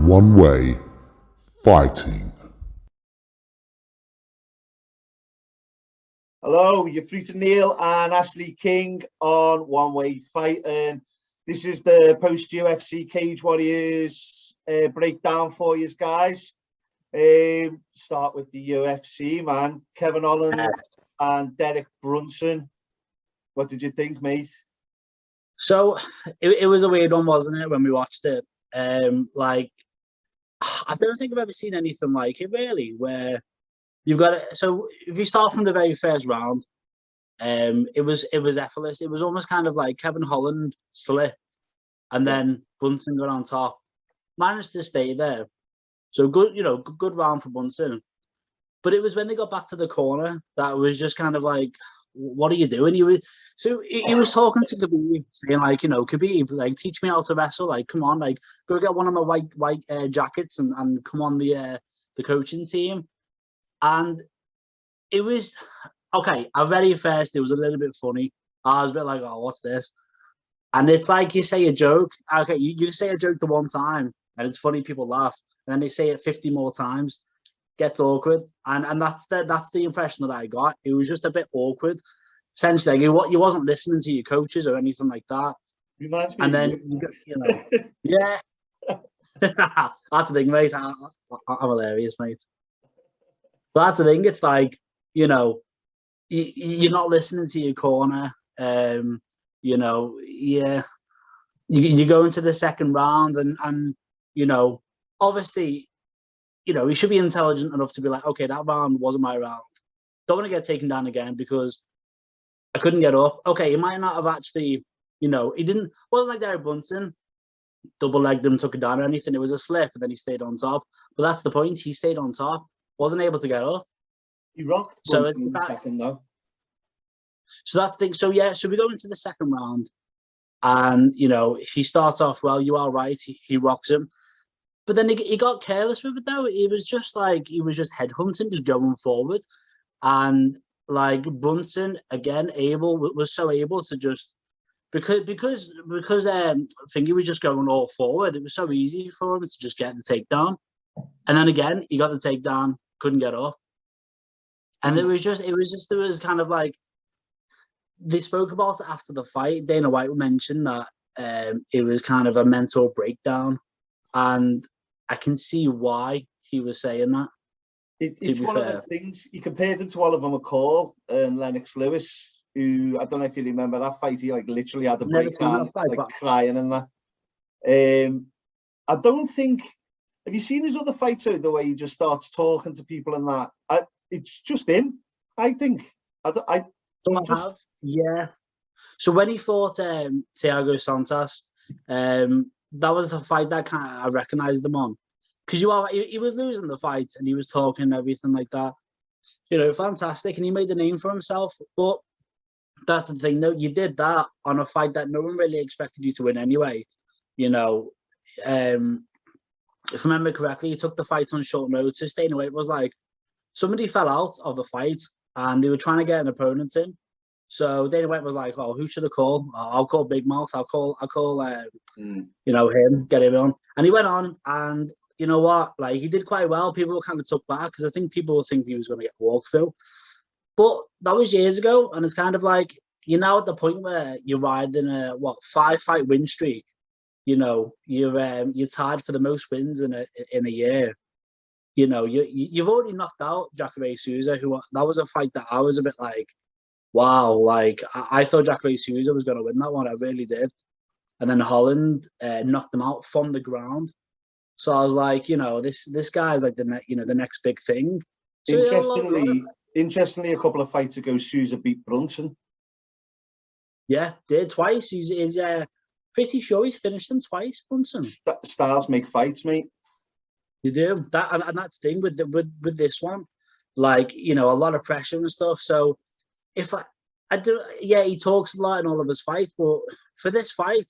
One Way Fighting. Hello, you're through to Neilll and Ashley King on One Way Fighting. This is the post-UFC Cage Warriors breakdown for you guys. Start with the UFC, man. Kevin Holland and Derek Brunson. What did you think, mate? So it was a weird one, wasn't it, when we watched it? Like, I don't think I've ever seen anything like it, really, where you've got it. So if you start from the very first round, it was effortless. It was almost kind of like Kevin Holland slipped, and then Brunson got on top, managed to stay there. So good, good round for Brunson. But it was when they got back to the corner that was just kind of like, what are you doing? He was talking to Khabib, saying like, Khabib, like, teach me how to wrestle. Like, come on, like, go get one of my white jackets and come on the coaching team. And it was okay. At very first, it was a little bit funny. I was a bit like, oh, what's this? And it's like you say a joke. Okay, you say a joke the one time, and it's funny. People laugh, and then they say it 50 more times. Gets awkward, and that's the impression that I got. It was just a bit awkward. Essentially, like, you wasn't listening to your coaches or anything like that. Reminds me. And then yeah, that's the thing, mate. I'm hilarious, mate. But that's the thing. It's like, you're not listening to your corner. You go into the second round, and obviously, you should be intelligent enough to be like, okay, that round wasn't my round. Don't want to get taken down again because I couldn't get up. Okay, he might not have actually, wasn't like Derek Brunson double-legged him, took it down or anything. It was a slip, and then he stayed on top. But that's the point. He stayed on top, wasn't able to get up. He rocked Brunson in the second, though. So that's the thing. So, yeah, so we go into the second round, and, he starts off well. You are right. He rocks him. But then he got careless with it, though. He was just headhunting, just going forward. And, like, Brunson, again, was so able to just, because Fingy was just going all forward, it was so easy for him to just get the takedown. And then again, he got the takedown, couldn't get up. And there was kind of like, they spoke about it after the fight. Dana White mentioned that it was kind of a mental breakdown. And I can see why he was saying that. It's one of the things. He compared him to Oliver McCall and Lennox Lewis, who, I don't know if you remember that fight, he like literally had a breakdown, like crying and that. I don't think, have you seen his other fights out, the way he just starts talking to people and that? It's just him, I think. Yeah. So when he fought Thiago Santos, that was the fight that I recognised him on, because he was losing the fight and he was talking and everything like that. Fantastic, and he made a name for himself. But that's the thing, though. You did that on a fight that no one really expected you to win anyway. If I remember correctly, he took the fight on short notice. Dana White was like, somebody fell out of the fight and they were trying to get an opponent in. So Dana White was like, "Oh, who should I call? I'll call Big Mouth. I'll call him, get him on." And he went on, and you know what? Like, he did quite well. People kind of took back because I think people think he was going to get walked through. But that was years ago, and it's kind of like, you're now at the point where you're riding a 5-fight win streak. You're tied for the most wins in a year. You've already knocked out Jacare Souza, who, that was a fight that I was a bit like, wow, like, I thought Jacare Souza was going to win that one. I really did. And then Holland knocked him out from the ground. So I was like, this guy's like the next big thing. So interestingly, a couple of fights ago, Souza beat Brunson. Yeah, did twice. He's pretty sure he's finished him twice, Brunson. Styles make fights, mate. You do that, and that's the thing with this one, like, a lot of pressure and stuff. So if I do, he talks a lot in all of his fights, but for this fight,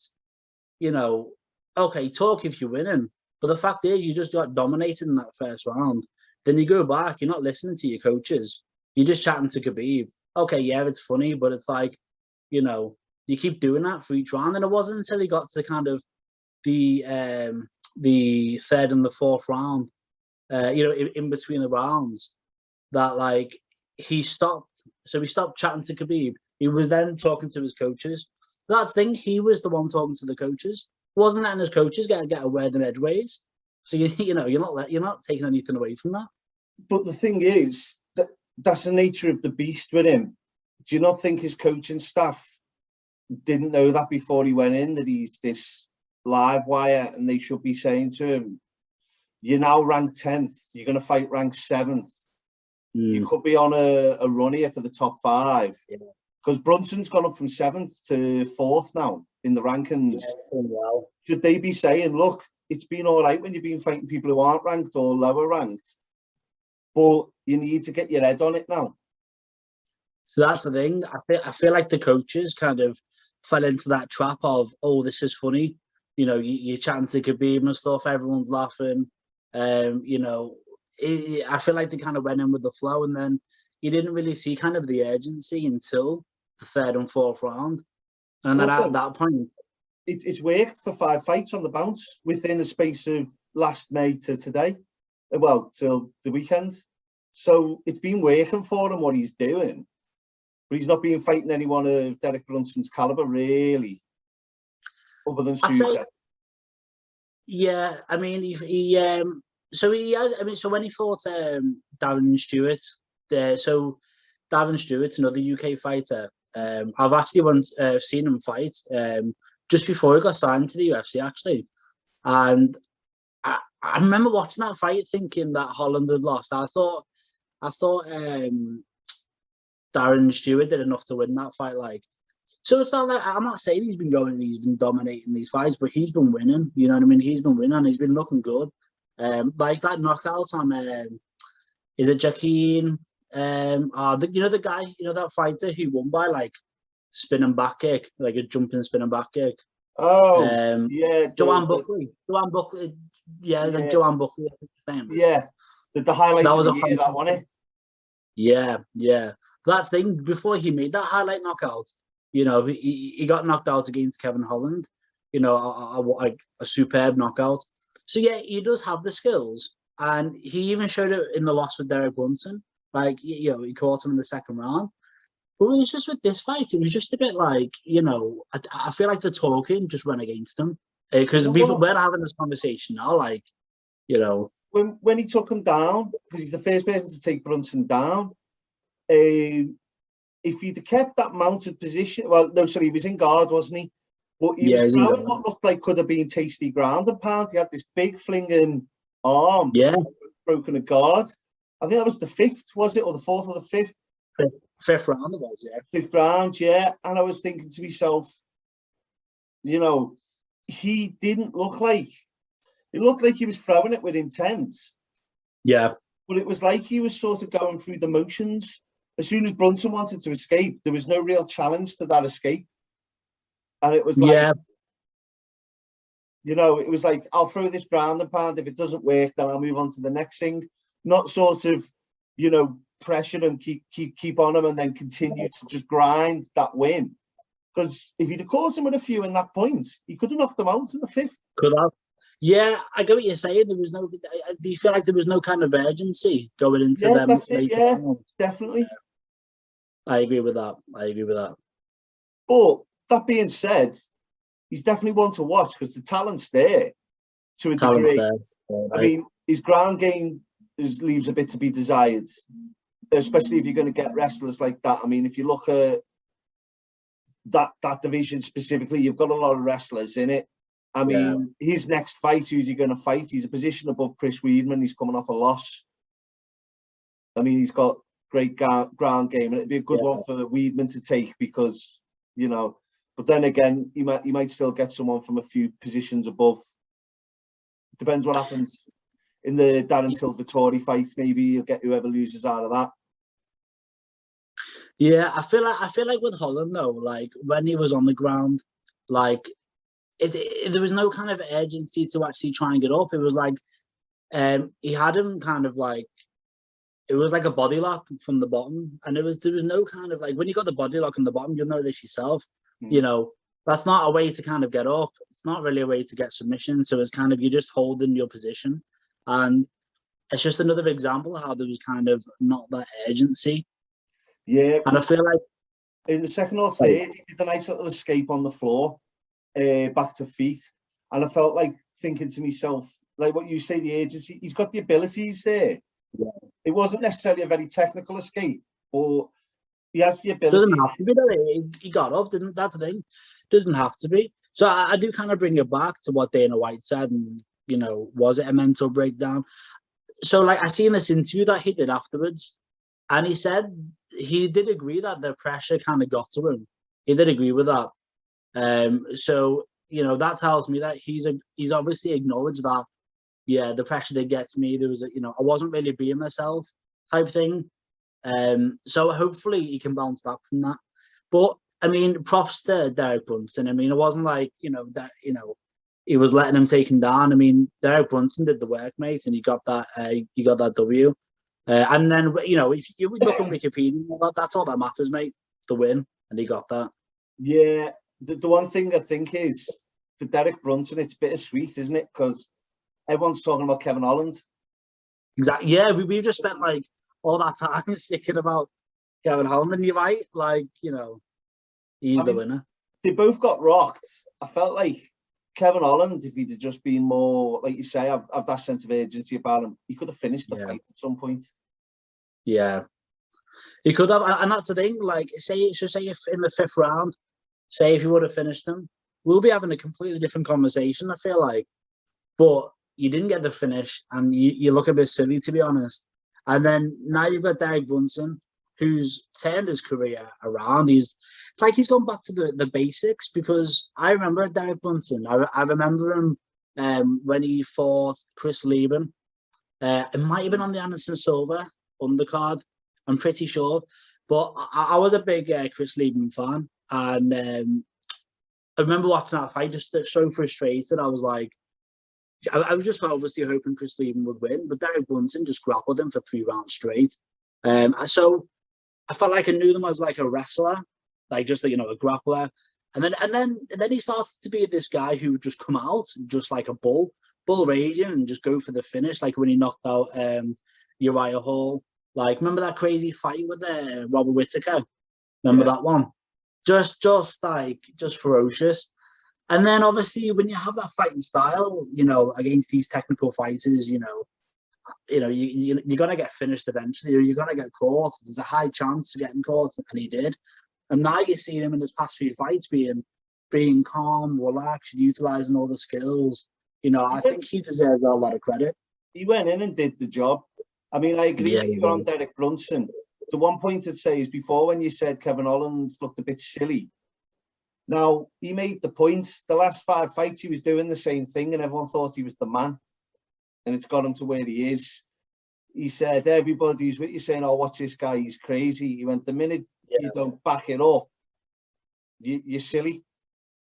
okay, talk if you're winning, but the fact is, you just got dominated in that first round. Then you go back, you're not listening to your coaches, you're just chatting to Khabib. Okay, yeah, it's funny, but it's like, you keep doing that for each round. And it wasn't until he got to kind of the the third and the fourth round, in between the rounds, that like he stopped. So he stopped chatting to Khabib. He was then talking to his coaches. That's the thing. He was the one talking to the coaches. Wasn't letting his coaches get a word in edgeways. So you're not taking anything away from that. But the thing is that's the nature of the beast with him. Do you not think his coaching staff didn't know that before he went in, that he's this live wire, and they should be saying to him, "You're now ranked 10th. You're going to fight ranked 7th. You could be on a run here for the top 5." Because Brunson's gone up from 7th to 4th now in the rankings. Wow. Should they be saying, "Look, it's been all right when you've been fighting people who aren't ranked or lower ranked, but you need to get your head on it now"? So that's the thing. I feel like the coaches kind of fell into that trap of, "Oh, this is funny." You're chatting to Khabib and stuff. Everyone's laughing. I feel like they kind of went in with the flow, and then you didn't really see kind of the urgency until the third and fourth round. And then at that point, it's worked for 5 fights on the bounce within a space of last May to today. Well, till the weekend. So it's been working for him, what he's doing. But he's not been fighting anyone of Derek Brunson's caliber, really, other than Sousa. Yeah, I mean, so when he fought Darren Stewart, so Darren Stewart's another UK fighter. I've actually once seen him fight just before he got signed to the UFC, actually, and I remember watching that fight thinking that Holland had lost. I thought Darren Stewart did enough to win that fight. So it's not like, I'm not saying he's been dominating these fights, but he's been winning. You know what I mean? He's been winning. He's been looking good. Like that knockout on, is it Joaquin? The guy, that fighter who won by spinning back kick, like a jumping spinning back kick. Oh, yeah. Joanne Buckley. Joanne Buckley. Yeah, yeah. Joanne Buckley. Yeah. The highlights that was of the year, that one, eh? Yeah. That's the thing. Before he made that highlight knockout, he got knocked out against Kevin Holland. A superb knockout. So yeah, he does have the skills, and he even showed it in the loss with Derek Brunson. He caught him in the second round. But it was just with this fight, it was just a bit I feel like the talking just went against him. Because we're having this conversation now, When he took him down, because he's the first person to take Brunson down, if he'd have kept that mounted position, he was in guard, wasn't he? But he was throwing what looked like could have been tasty ground and pound. He had this big flinging arm, broken a guard. I think that was the 5th, was it, or the 4th or the 5th? Fifth round it was, yeah. 5th round, yeah. And I was thinking to myself, he didn't look like, it looked like he was throwing it with intent. Yeah. But it was like he was sort of going through the motions. As soon as Brunson wanted to escape, there was no real challenge to that escape. And it was it was like, I'll throw this ground and pound. If it doesn't work, then I'll move on to the next thing. Not sort of, pressure and keep on him and then continue to just grind that win. Because if he'd have caught him with a few in that point, he could have knocked them out in the 5th. Could have. Yeah, I get what you're saying. There was no. Do you feel like there was no kind of urgency going into them? That's it. Yeah, definitely. I agree with that. But that being said, he's definitely one to watch because the talent's there to a degree. I mean, his ground game leaves a bit to be desired, especially if you're going to get wrestlers like that. I mean, if you look at that division specifically, you've got a lot of wrestlers in it. I mean, his next fight, who's he going to fight? He's a position above Chris Weidman. He's coming off a loss. I mean, he's got great ground game, and it'd be a good one for Weidman to take because, but then again, he might still get someone from a few positions above. Depends what happens in the Darren Silva-Torrey fight. Maybe you'll get whoever loses out of that. Yeah, I feel like with Holland though, when he was on the ground, there was no kind of urgency to actually try and get up. It was he had him kind of it was like a body lock from the bottom, and there was no kind of when you got the body lock on the bottom, you'll know this yourself. that's not a way to kind of get up. It's not really a way to get submission. So it's kind of, you're just holding your position. And it's just another example of how there was kind of not that urgency. Yeah. And I feel like in the second or third, he did a nice little escape on the floor, back to feet. And I felt like thinking to myself, like what you say, the agency, he's got the abilities there. Yeah. It wasn't necessarily a very technical escape, but he has the ability. Doesn't have to be though. He got up, didn't, that's the thing. Doesn't have to be. So I do kind of bring it back to what Dana White said, and you know, was it a mental breakdown? So like I seen this interview that he did afterwards, and he said he did agree that the pressure kind of got to him. He did agree with that. So you know, that tells me that he's obviously acknowledged that, yeah, the pressure did get to me. There was a, you know, I wasn't really being myself type thing. So hopefully he can bounce back from that. But I mean, props to Derek Brunson. I mean, it wasn't like, you know, that, you know, he was letting him take him down. I mean, Derek Brunson did the work, mate, and he got that W. And then, you know, if you look on Wikipedia, that's all that matters, mate, the win, and he got that. Yeah, the one thing I think is, for Derek Brunson, it's bittersweet, isn't it? Because everyone's talking about Kevin Holland. Exactly. Yeah, we've just spent like all that time speaking about Kevin Holland, and you're right, like, you know, he's the winner. They both got rocked. I felt like Kevin Holland, if he'd have just been more, like you say, have that sense of urgency about him, he could have finished the fight at some point. Yeah, he could have, and that's the thing. Like, say if in the 5th round, say if he would have finished him, we'll be having a completely different conversation, I feel like. But you didn't get the finish, and you look a bit silly, to be honest. And then now you've got Derek Brunson, who's turned his career around. He's gone back to the basics, because I remember Derek Brunson. I remember him when he fought Chris Lieben. It might have been on the Anderson Silva undercard, I'm pretty sure. But I was a big Chris Lieben fan, and I remember watching that fight, just so frustrated. I was like, I was just obviously hoping Chris Lieben would win, but Derek Brunson just grappled him for 3 rounds straight. So I felt like I knew them as like a wrestler, like just, you know, a grappler. And then he started to be this guy who would just come out just like a bull raging and just go for the finish, like when he knocked out Uriah Hall. Like, remember that crazy fight with Robert Whittaker? Remember that one? Just ferocious. And then obviously when you have that fighting style, you know, against these technical fighters, you you're gonna get finished eventually, or you're gonna get caught. There's a high chance of getting caught, and he did. And now you see him in his past few fights being calm, relaxed, utilizing all the skills. You know, I think he deserves a lot of credit. He went in and did the job. I mean, I agree with you on Derek Brunson. The one point I'd say is, before, when you said Kevin Holland looked a bit silly, now he made the point, the last 5 fights he was doing the same thing, and everyone thought he was the man, and it's got him to where he is. He said, everybody's with you saying, oh, what's this guy, he's crazy. He went, the minute you don't back it up, you're silly.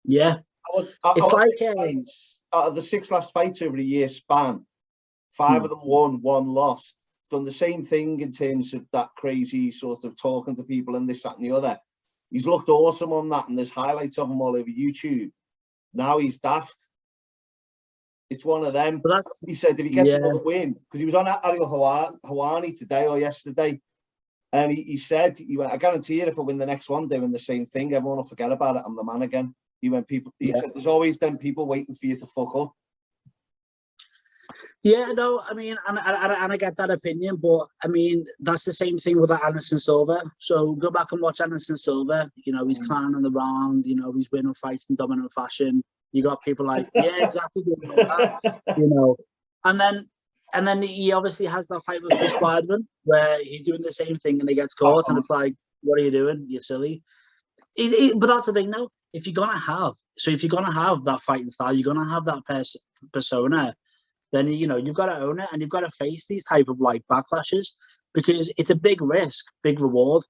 Yeah. Out of the 6 last fights over a year span, 5 of them won, 1 lost. Done the same thing in terms of that crazy sort of talking to people and this, that, and the other. He's looked awesome on that, and there's highlights of him all over YouTube. Now he's daft. It's one of them. He said if he gets another win, because he was on Ariel Helwani today or yesterday, and he said, he went, I guarantee you, if I win the next one, doing the same thing, everyone will forget about it. I'm the man again. He said, there's always them people waiting for you to fuck up. Yeah, no, I mean, and I get that opinion, but I mean, that's the same thing with Anderson Silva. So go back and watch Anderson Silva. You know, he's climbing around. You know, he's winning fights in dominant fashion. You got people like, yeah, exactly, you know, and then he obviously has that fight with Chris Weidman where he's doing the same thing and he gets caught, and it's like, what are you doing? You're silly. But that's the thing, though. If you're gonna have that fighting style, you're gonna have that persona. Then, you know, you've got to own it, and you've got to face these type of like backlashes, because it's a big risk, big reward.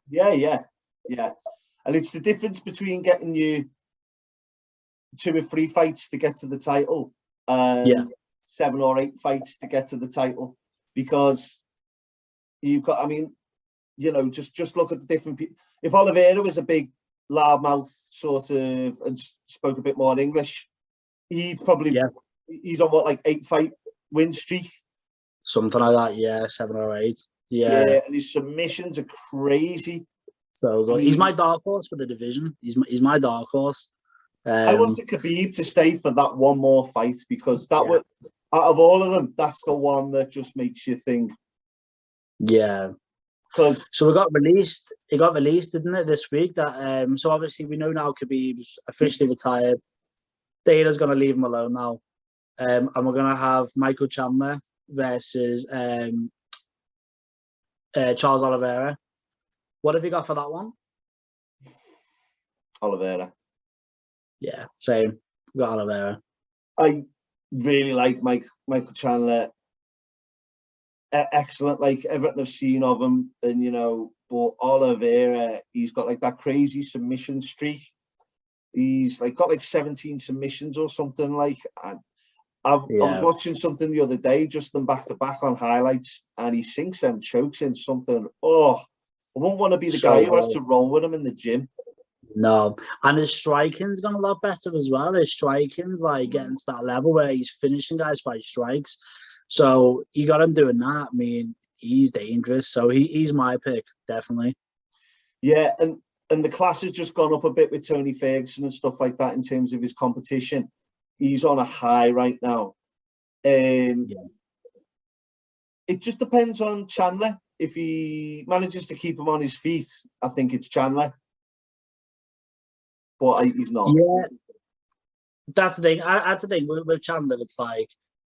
Yeah. And it's the difference between getting you 2 or 3 fights to get to the title and 7 or 8 fights to get to the title, because you've got, I mean, you know, just look at the different people. If Oliveira was a big loudmouth sort of and spoke a bit more English, he'd probably he's on what, like 8-fight win streak, something like that. Yeah, 7 or 8. Yeah, and his submissions are crazy. So good. He's my dark horse for the division. He's my dark horse. I wanted Khabib to stay for that one more fight, because that would, out of all of them, that's the one that just makes you think. Yeah. Because so it got released, didn't it, this week? That so obviously we know now Khabib's officially retired. Dana's gonna leave him alone now. And we're gonna have Michael Chandler versus Charles Oliveira. What have you got for that one? Oliveira. Yeah, same. We got Oliveira. I really like Michael Chandler. Excellent, like everything I've seen of him, and but Oliveira, he's got like that crazy submission streak. He's like got like 17 submissions or something. Like, and I was watching something the other day, just them back to back on highlights, and he sinks them chokes in something. Oh, I wouldn't want to be the guy who has to roll with him in the gym. No, and his striking's gone a lot better as well. His striking's like getting to that level where he's finishing guys by strikes. So you got him doing that. I mean, he's dangerous. So he's my pick, definitely. Yeah, and the class has just gone up a bit with Tony Ferguson and stuff like that in terms of his competition. He's on a high right now. It just depends on Chandler. If he manages to keep him on his feet, I think it's Chandler. But he's not. Yeah, that's the thing. That's the thing with Chandler. It's like,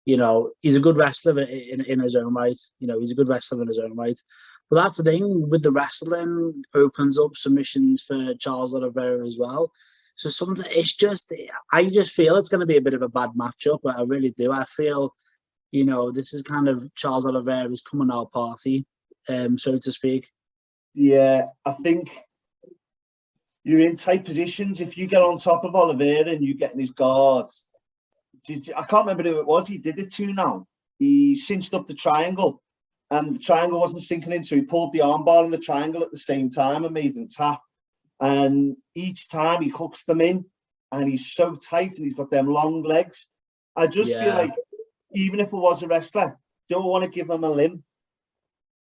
he's a good wrestler in his own right. He's a good wrestler in his own right. But that's the thing with the wrestling, opens up submissions for Charles Oliveira as well. So sometimes I just feel it's going to be a bit of a bad matchup. But I really do. I feel, this is kind of Charles Oliveira's coming out party, so to speak. Yeah, I think you're in tight positions. If you get on top of Oliveira and you get in his guards, I can't remember who it was he did it to now. He cinched up the triangle, and the triangle wasn't sinking in, so he pulled the armbar in the triangle at the same time and made them tap. And each time he hooks them in, and he's so tight, and he's got them long legs. I just feel like, even if it was a wrestler, don't want to give him a limb.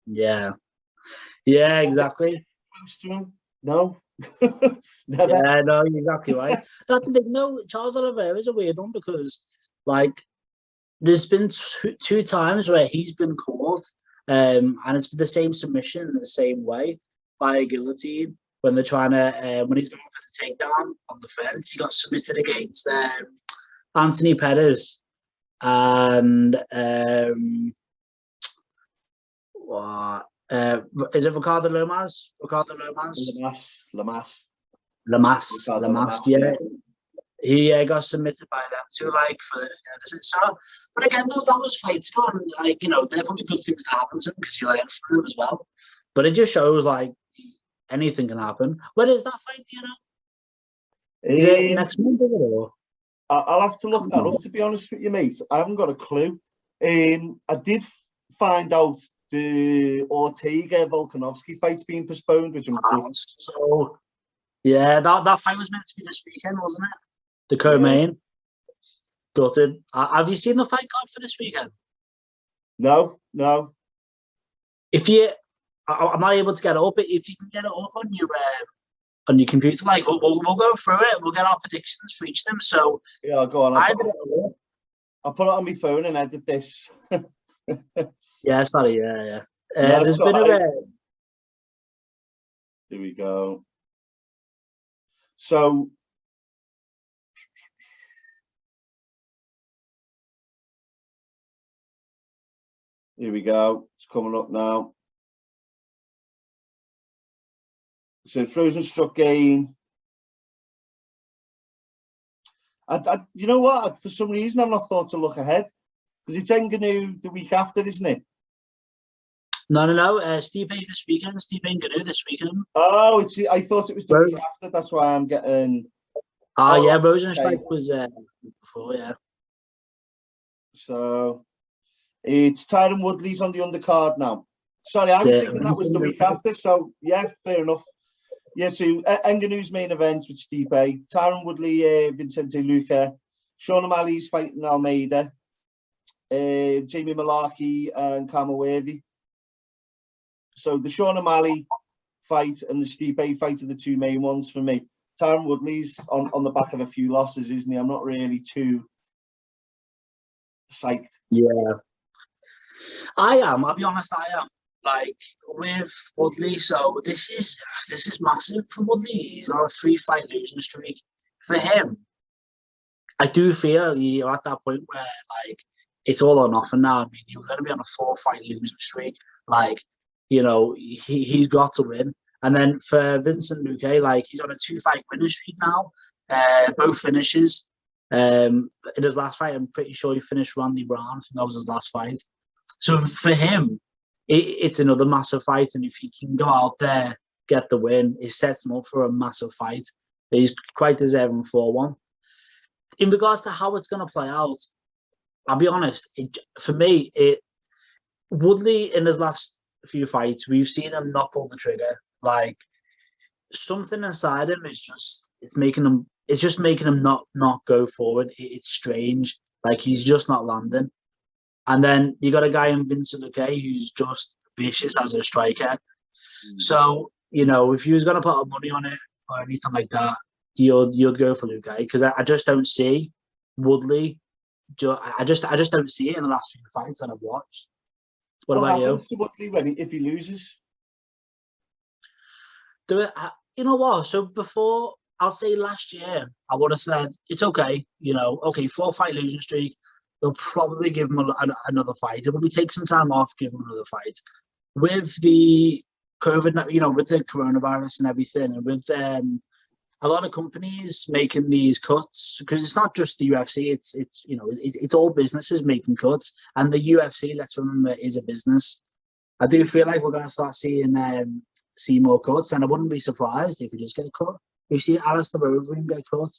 Yeah, exactly. Close to him, no. Never. Yeah, no, you're exactly right. That's the thing. No, Charles Oliveira is a weird one, because, like, there's been two times where he's been caught, and it's the same submission in the same way by a guillotine when they're trying to when he's going for the takedown on the fence. He got submitted against Anthony Pettis and what? Is it Ricardo Lomas? Lamas, yeah. He got submitted by them too, like, for so. But again, though, that was fights gone. Like, there are probably good things to happen to him because he learned from them as well. But it just shows, like, anything can happen. When is that fight? Do you know? Is it next month? Is it? Or? I'll have to look that up. To be honest with you, mate, I haven't got a clue. I did find out the Ortega Volkanovski fight's being postponed, which I'm good. So, yeah, that fight was meant to be this weekend, wasn't it? The co-main. Gutted. Have you seen the fight card for this weekend? No. If you, I'm not able to get it up. If you can get it up on your computer, like we'll go through it. We'll get our predictions for each of them. So yeah, go on. I'll put it on my phone and edit this. Yeah, sorry. Yeah. There's been a. Here we go. So. Here we go. It's coming up now. So Frozen Struck Gain. You know what? For some reason, I've not thought to look ahead, because it's NGannou the week after, isn't it? No. Stipe this weekend. Stipe NGannou this weekend. Oh, I thought it was the week after. That's why I'm getting. Yeah, Rosenstrike was before, yeah. So it's Tyron Woodley's on the undercard now. Sorry, I was thinking that was the week after. So yeah, fair enough. Yeah, so NGannou's main events with Stipe, Tyron Woodley, Vicente Luque, Sean O'Malley's fighting Almeida, Jamie Malarkey and Kama Worthy. So the Sean O'Malley fight and the Stipe fight are the two main ones for me. Tyron Woodley's on the back of a few losses, isn't he? I'm not really too psyched. Yeah, I am. I'll be honest, I am. Like with Woodley, so this is massive for Woodley. He's on a 3-fight losing streak. For him, I do feel you're at that point where like it's all or nothing now. I mean, you're going to be on a 4-fight losing streak. Like, you know, he's got to win. And then for Vincent Luque, like he's on a 2-fight winning streak now. Both finishes. In his last fight, I'm pretty sure he finished Randy Brown. I think that was his last fight. So for him, it's another massive fight, and if he can go out there, get the win, it sets him up for a massive fight. He's quite deserving for one. In regards to how it's going to play out, I'll be honest, for me, Woodley in his last few fights, we've seen him not pull the trigger. Like something inside him is just making him not go forward. It's strange. Like he's just not landing. And then you got a guy in Vincent Luque who's just vicious as a striker. So, you know, if you was going to put money on it or anything like that, you'd go for Luque because I just don't see Woodley. I just don't see it in the last few fights that I've watched. What about you? Happens to Woodley if he loses? You know what? So before, I'll say last year, I would have said it's okay. You know, okay, 4-fight losing streak. They'll probably give him another fight. It will be take some time off, give him another fight. With the COVID, you know, with the coronavirus and everything, and with a lot of companies making these cuts, because it's not just the UFC, it's all businesses making cuts, and the UFC, let's remember, is a business. I do feel like we're going to start seeing more cuts, and I wouldn't be surprised if we just get a cut. We've seen Alistair Overeem get cut,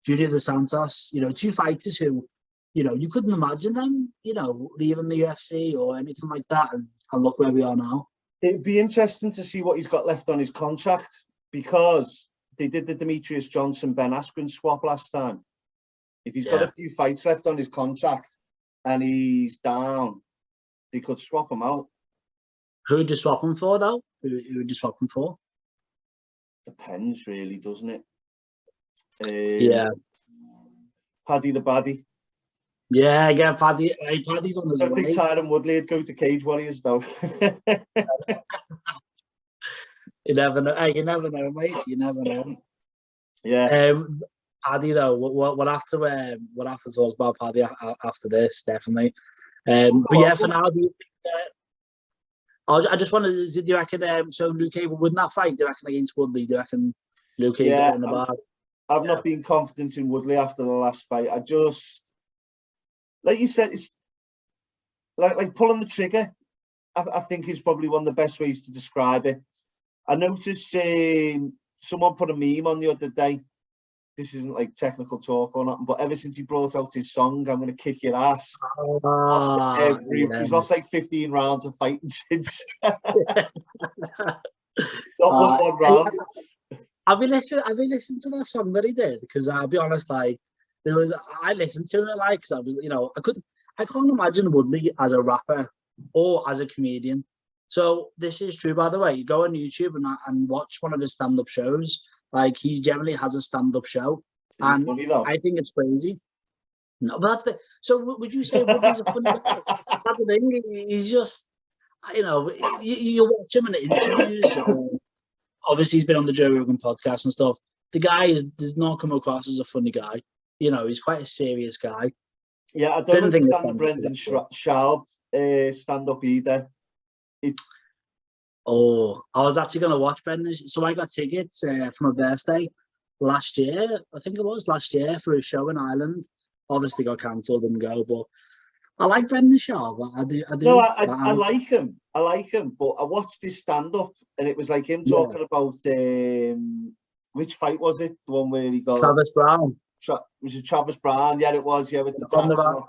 Junior Dos Santos, you know, two fighters who, you know, you couldn't imagine them, you know, leaving the UFC or anything like that, and look where we are now. It'd be interesting to see what he's got left on his contract, because they did the Demetrius Johnson-Ben Askren swap last time. If he's got a few fights left on his contract and he's down, they could swap him out. Who would you swap him for, though? Who would you swap him for? Depends, really, doesn't it? Yeah. Paddy the Baddy. Yeah, again, Paddy. Paddy's on his way. I think Tyron Woodley would go to Cage Warriors, though. You never know. Hey, you never know, mate. You never know. Yeah. Paddy, though, we'll have to talk about Paddy after this, definitely. But yeah, for now, do you think? I just wanted to. Do you reckon? So Luque would win that fight? Do you reckon against Woodley? Do you reckon Luque got in the bag? I've not been confident in Woodley after the last fight. I just, like you said, it's like pulling the trigger. I think is probably one of the best ways to describe it. I noticed someone put a meme on the other day. This isn't like technical talk or nothing, but ever since he brought out his song, "I'm Gonna Kick Your Ass," he's lost like 15 rounds of fighting since. Not one round. Have you listened to that song that he did? Because I'll be honest, like I listened to it, like, because I was, you know, I can't imagine Woodley as a rapper or as a comedian. So this is true, by the way. You go on YouTube and watch one of his stand-up shows. Like, he generally has a stand-up show, and funny, I think it's crazy. No, but so would you say Woodley's a funny guy? That's the thing. He's just, you know, you watch him in the interviews. Obviously, he's been on the Joe Rogan podcast and stuff. The guy does not come across as a funny guy. You know, he's quite a serious guy. Yeah, I don't understand the Brendan Schaub stand-up either. Oh, I was actually going to watch Brendan. So I got tickets for my birthday last year. I think it was last year for a show in Ireland. Obviously got cancelled and go, but I like Brendan Schaub. I do. No, I like him. I like him, but I watched his stand-up and it was like him talking about which fight was it? The one where he got Travis Brown. Was it Travis Brown? Yeah, it was. Yeah, with the tats on.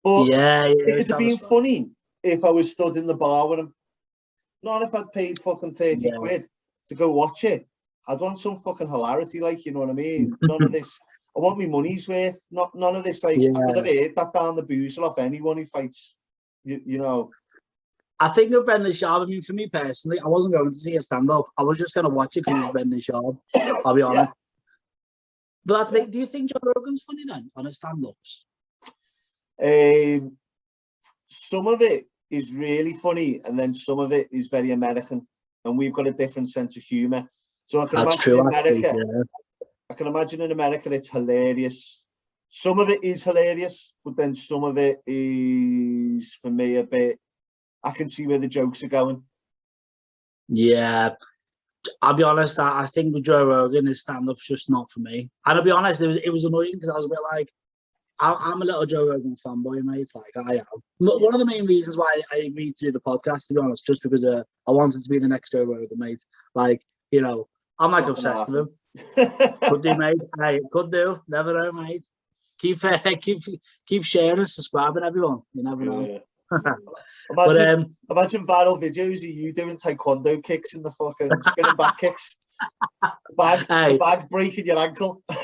But it'd have been funny if I was stood in the bar with him. Not if I'd paid fucking 30 quid to go watch it. I'd want some fucking hilarity, like, you know what I mean? None of this. I want my money's worth. None of this, like, I could have heard that down the boozer off anyone who fights, you know. I think of Brendan Schaub, I mean, for me personally, I wasn't going to see a stand-up. I was just going to watch it because it's Brendan Schaub, I'll be honest. But that's do you think Joe Rogan's funny then, on his stand-ups? Some of it is really funny, and then some of it is very American, and we've got a different sense of humour. So I can imagine in America, I can imagine in America it's hilarious. Some of it is hilarious, but then some of it is, for me, a bit. I can see where the jokes are going. Yeah, I'll be honest. I think with Joe Rogan, his stand-up's just not for me. And I'll be honest, it was annoying because I was a bit like, I'm a little Joe Rogan fanboy, mate. Like, I am. One of the main reasons why I agreed to do the podcast, to be honest, just because I wanted to be the next Joe Rogan, mate. Like, you know, I'm like obsessed with him. Could do, mate. Hey, could do. Never know, mate. Keep sharing and subscribing, everyone. You never know. Imagine viral videos of you doing taekwondo kicks in the fucking spinning back kicks. The bag breaking your ankle. I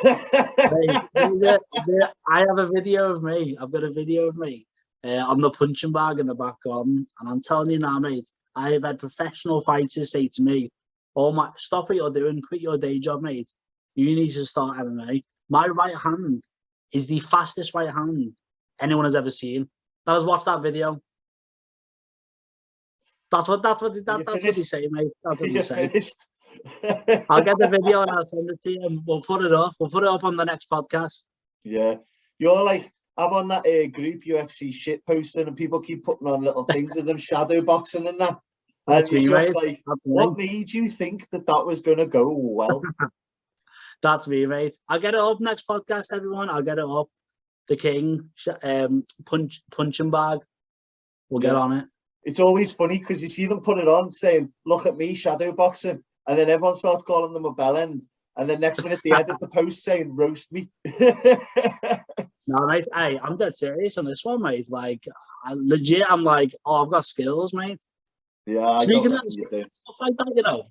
have a video of me. I've got a video of me on the punching bag in the back garden, and I'm telling you now, mate, I have had professional fighters say to me, "Oh, stop what you're doing, quit your day job, mate. You need to start MMA." My right hand is the fastest right hand anyone has ever seen. Let us watch that video. That's what they say, mate. That's what they say. I'll get the video and I'll send it to you, and we'll put it up. We'll put it up on the next podcast. Yeah, you're like, I'm on that group UFC shit posting, and people keep putting on little things of them shadow boxing and that. That's and me, you're just mate. like, what made you think that was going to go well? That's me, mate. I'll get it up next podcast, everyone. I'll get it up. The King, punching bag. We'll get on it. It's always funny because you see them put it on saying, "Look at me, shadow boxing," and then everyone starts calling them a bellend, and then next minute they edit the post saying, "Roast me." No, mate. Hey, I'm dead serious on this one, mate. Like, I'm like, oh, I've got skills, mate. Yeah, speaking of stuff like that, you know,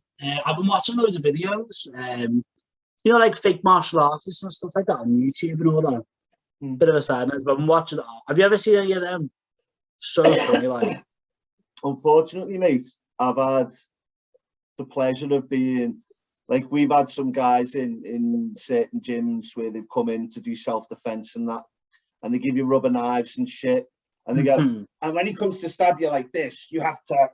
I've been watching loads of videos, you know, like fake martial artists and stuff like that on YouTube and all that. Bit of a side note, but I've been watching it all. Have you ever seen any of them? So funny, like. Unfortunately, mate, I've had the pleasure of being, like, we've had some guys in certain gyms where they've come in to do self-defense and that, and they give you rubber knives and shit, and they go, and when he comes to stab you like this, you have to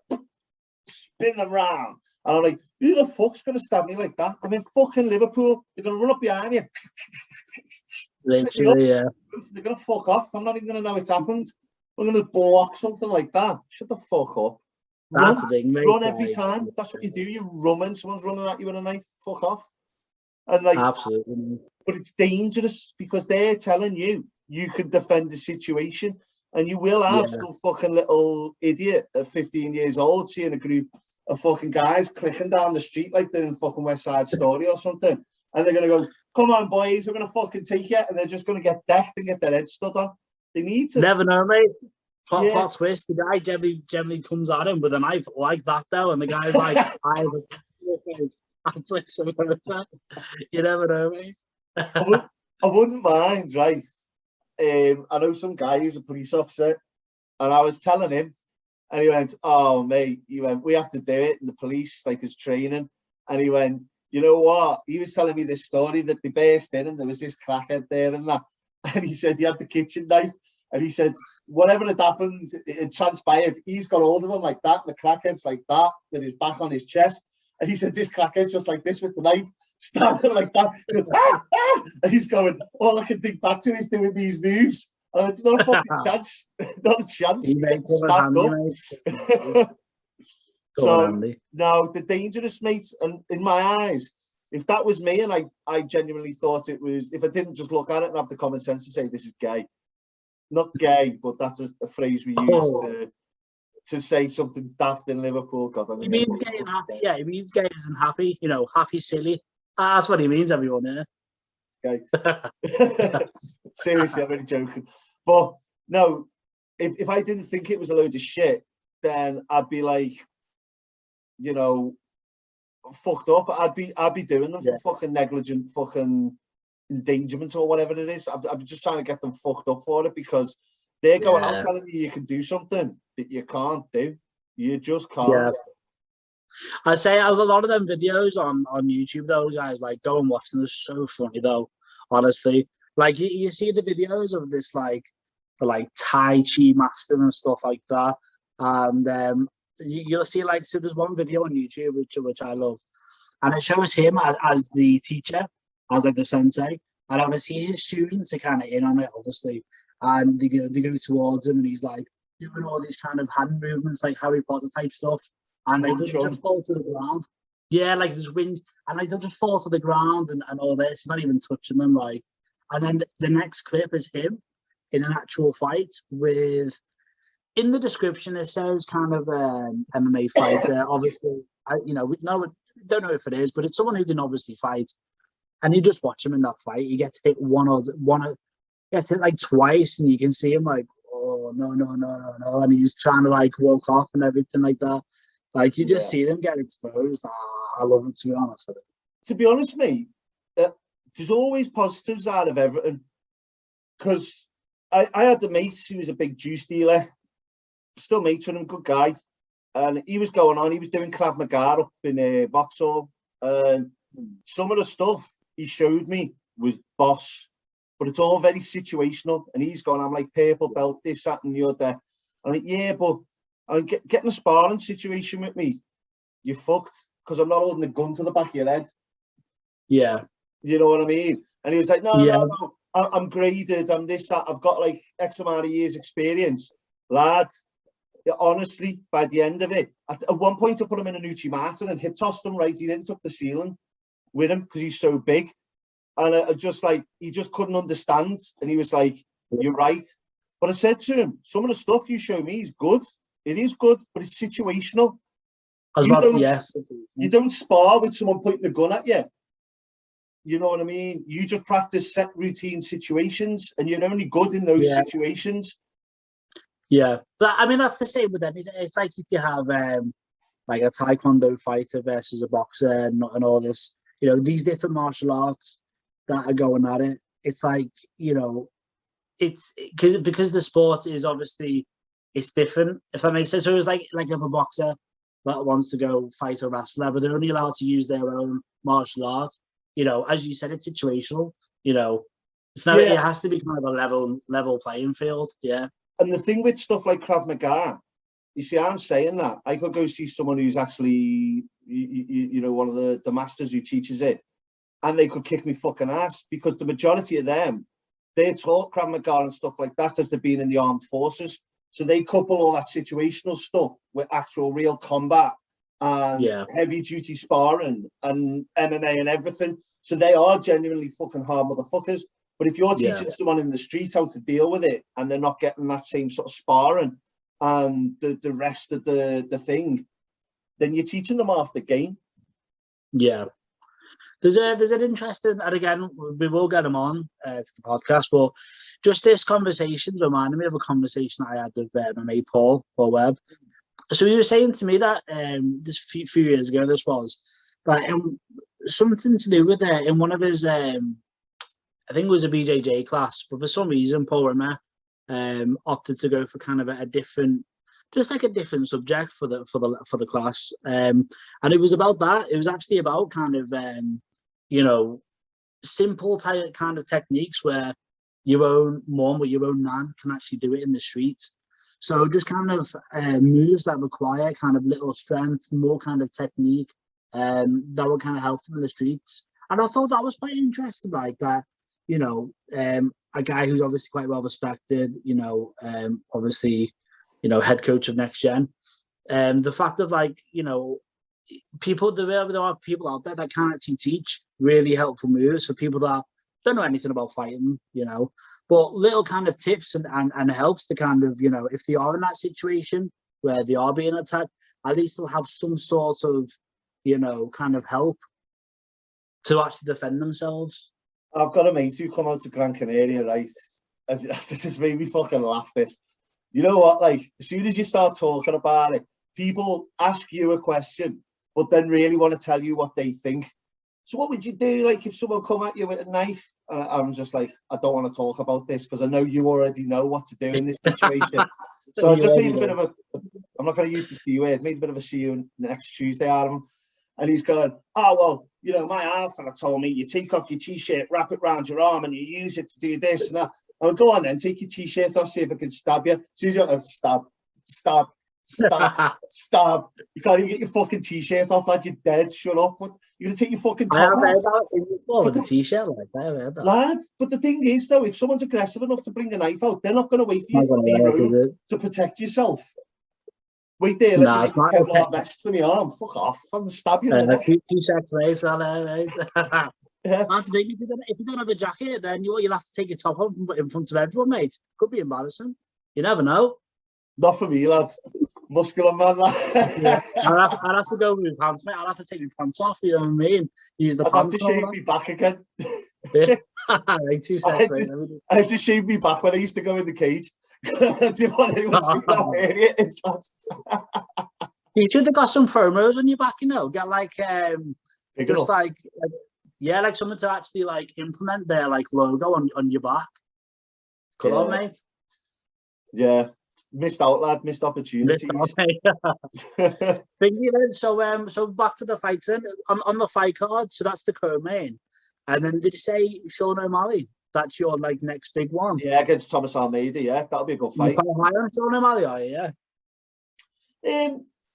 spin them round. And I'm like, who the fuck's going to stab me like that? I'm in fucking Liverpool. They're going to run up behind you. Literally, yeah. They're going to fuck off. I'm not even going to know it's happened. I'm going to block something like that. Shut the fuck up. That's the thing, mate. Run every time. That's what you do. You run when someone's running at you with a knife. Fuck off. And like, absolutely. But it's dangerous because they're telling you can defend the situation, and you will have some fucking little idiot at 15 years old seeing a group of fucking guys clicking down the street like they're in fucking West Side Story or something, and they're gonna go, "Come on, boys, we're gonna fucking take it," and they're just gonna get decked and get their head stood on. They need to. Never know, mate. Plot twist. The guy generally comes at him with a knife like that, though, and the guy's like, you never know, mate. I wouldn't mind, right? I know some guy who's a police officer, and I was telling him, and he went, "Oh, mate," he went, "we have to do it in the police, like as training." And he went, "You know what?" He was telling me this story that they burst in and there was this crackhead there and that. And he said he had the kitchen knife, and he said whatever had happened, it transpired. He's got hold of him like that, and the crackhead's like that with his back on his chest. And he said this crackhead's just like this with the knife, stabbing like that. And, and he's going, all I can think back to is doing these moves. And it's not a fucking chance. Not a chance. He stabbed up. So, no, the dangerous, mate. And in my eyes, if that was me and I genuinely thought it was, if I didn't just look at it and have the common sense to say this is gay. Not gay, but that's a phrase we use to say something daft in Liverpool. God, I mean, he means gay and happy. Yeah, he means gay isn't happy. You know, happy, silly. That's what he means, everyone. Yeah. Okay. Seriously, I'm only joking. But no, if I didn't think it was a load of shit, then I'd be like, you know, fucked up. I'd be doing them for fucking negligent fucking endangerment or whatever it is. I'm just trying to get them fucked up for it, because they're going out telling you can do something that you can't do. You just can't. Yeah. I say a lot of them videos on YouTube though, guys, like go and watch them. They're so funny though, honestly. Like you see the videos of this the Tai Chi master and stuff like that, and you'll see so there's one video on YouTube which I love, and it shows him as the teacher, as the sensei, and obviously his students are kind of in on it, obviously, and they go towards him, and he's doing all these kind of hand movements, like Harry Potter type stuff, and they just fall to the ground. Yeah, there's wind, and they'll just fall to the ground and all this. He's not even touching them, And then the next clip is him in an actual fight with. In the description, it says kind of MMA fighter. Obviously, we don't know if it is, but it's someone who can obviously fight. And you just watch him in that fight. He gets hit gets hit twice, and you can see him oh no, and he's trying to walk off and everything like that. You just see them get exposed. I love it, to be honest. To be honest, mate, there's always positives out of everything. Because I had a mate who was a big juice dealer. Still mates with him, good guy. And he was going on, he was doing Krav Maga up in Vauxhall. And some of the stuff he showed me was boss. But it's all very situational. And he's going, I'm like purple belt, this, that, and the other. I'm like, yeah, but getting a sparring situation with me, you're fucked. Because I'm not holding a gun to the back of your head. Yeah. You know what I mean? And he was like, no, I'm graded, I'm this, that, I've got X amount of years experience. Lad, honestly, by the end of it, at one point I put him in a Nucci Martin and hip tossed him, right? He then took the ceiling with him because he's so big. And he just couldn't understand. And he was like, you're right. But I said to him, some of the stuff you show me is good. It is good, but it's situational. You don't spar with someone pointing a gun at you. You know what I mean? You just practice set routine situations, and you're only good in those situations. Yeah, that's the same with anything. It's like if you have a taekwondo fighter versus a boxer and all this, these different martial arts that are going at it. It's it's because the sport is obviously it's different. If that makes sense. So it's like if a boxer that wants to go fight a wrestler, but they're only allowed to use their own martial art. As you said, it's situational. It's not. It has to be kind of a level playing field. Yeah. And the thing with stuff like Krav Maga, you see, I'm saying that I could go see someone who's actually, one of the masters who teaches it, and they could kick me fucking ass, because the majority of them, they're taught Krav Maga and stuff like that because they've been in the armed forces. So they couple all that situational stuff with actual real combat and heavy duty sparring and MMA and everything. So they are genuinely fucking hard motherfuckers. But if you're teaching someone in the street how to deal with it, and they're not getting that same sort of sparring and the rest of the thing, then you're teaching them off the game. Yeah. There's an interesting, and again, we will get them on to the podcast, but just this conversation reminded me of a conversation I had with my mate Paul Webb. So he was saying to me that this few years ago, this was that something to do with in one of his I think it was a BJJ class, but for some reason, Paul Rimmer opted to go for kind of a different, just a different subject for the class, and it was about that. It was actually about kind of simple kind of techniques where your own mom or your own nan can actually do it in the street. So just kind of moves that require kind of little strength, more kind of technique that would kind of help them in the streets. And I thought that was quite interesting, like that. A guy who's obviously quite well respected, obviously, head coach of Next Gen. The fact of people, there are people out there that can actually teach really helpful moves for people that don't know anything about fighting, but little kind of tips and helps to kind of, if they are in that situation where they are being attacked, at least they'll have some sort of, kind of help to actually defend themselves. I've got a mate who come out to Gran Canaria, right? This just made me fucking laugh. This, you know what? As soon as you start talking about it, people ask you a question, but then really want to tell you what they think. So what would you do, like, if someone come at you with a knife? I'm just like, I don't want to talk about this because I know you already know what to do in this situation. So I just made a bit of a, I'm not going to use the C word, made a bit of a see you next Tuesday out of him. And he's going, oh, well, you know, my arm fella told me you take off your T-shirt, wrap it around your arm and you use it to do this and that. I would go on then, take your T-shirt off, see if I can stab you. So he's like, stab. You can't even get your fucking T-shirt off, lad. You're dead. Shut up. But you're going to take your fucking top off. I have heard that with the T-shirt, like, I have heard that. Lad, but the thing is, though, if someone's aggressive enough to bring a knife out, they're not going to wait for you to be rude to protect yourself. Wait there, let me make a Kevlar vest for my arm. Fuck off. I'm going to stab you in the neck. 2 seconds, mate. Right? Yeah. If you don't have a jacket, then you'll have to take your top off in front of everyone, mate. Could be embarrassing. You never know. Not for me, lads. Muscular man, lad. Yeah. I'll have to go with my pants, mate. I'll have to take my pants off, you know what I mean? Use the I'd pants. have to shave me back again. Yeah. Like 2 seconds, mate. I had to shave me back when I used to go in the cage. I didn't want anyone to see how hairy it is, lads. You should have got some promos on your back, you know. Get like just like yeah, like someone to actually like implement their like logo on your back. Good on, mate. Yeah. Missed out, lad. Missed opportunities. Thingy then. So back to the fights then. On the fight card. So that's the co-main. And then did you say Sean O'Malley? That's your like next big one. Yeah, against Thomas Almeida. Yeah, that'll be a good fight. You're quite high on Sean O'Malley, are you? Yeah.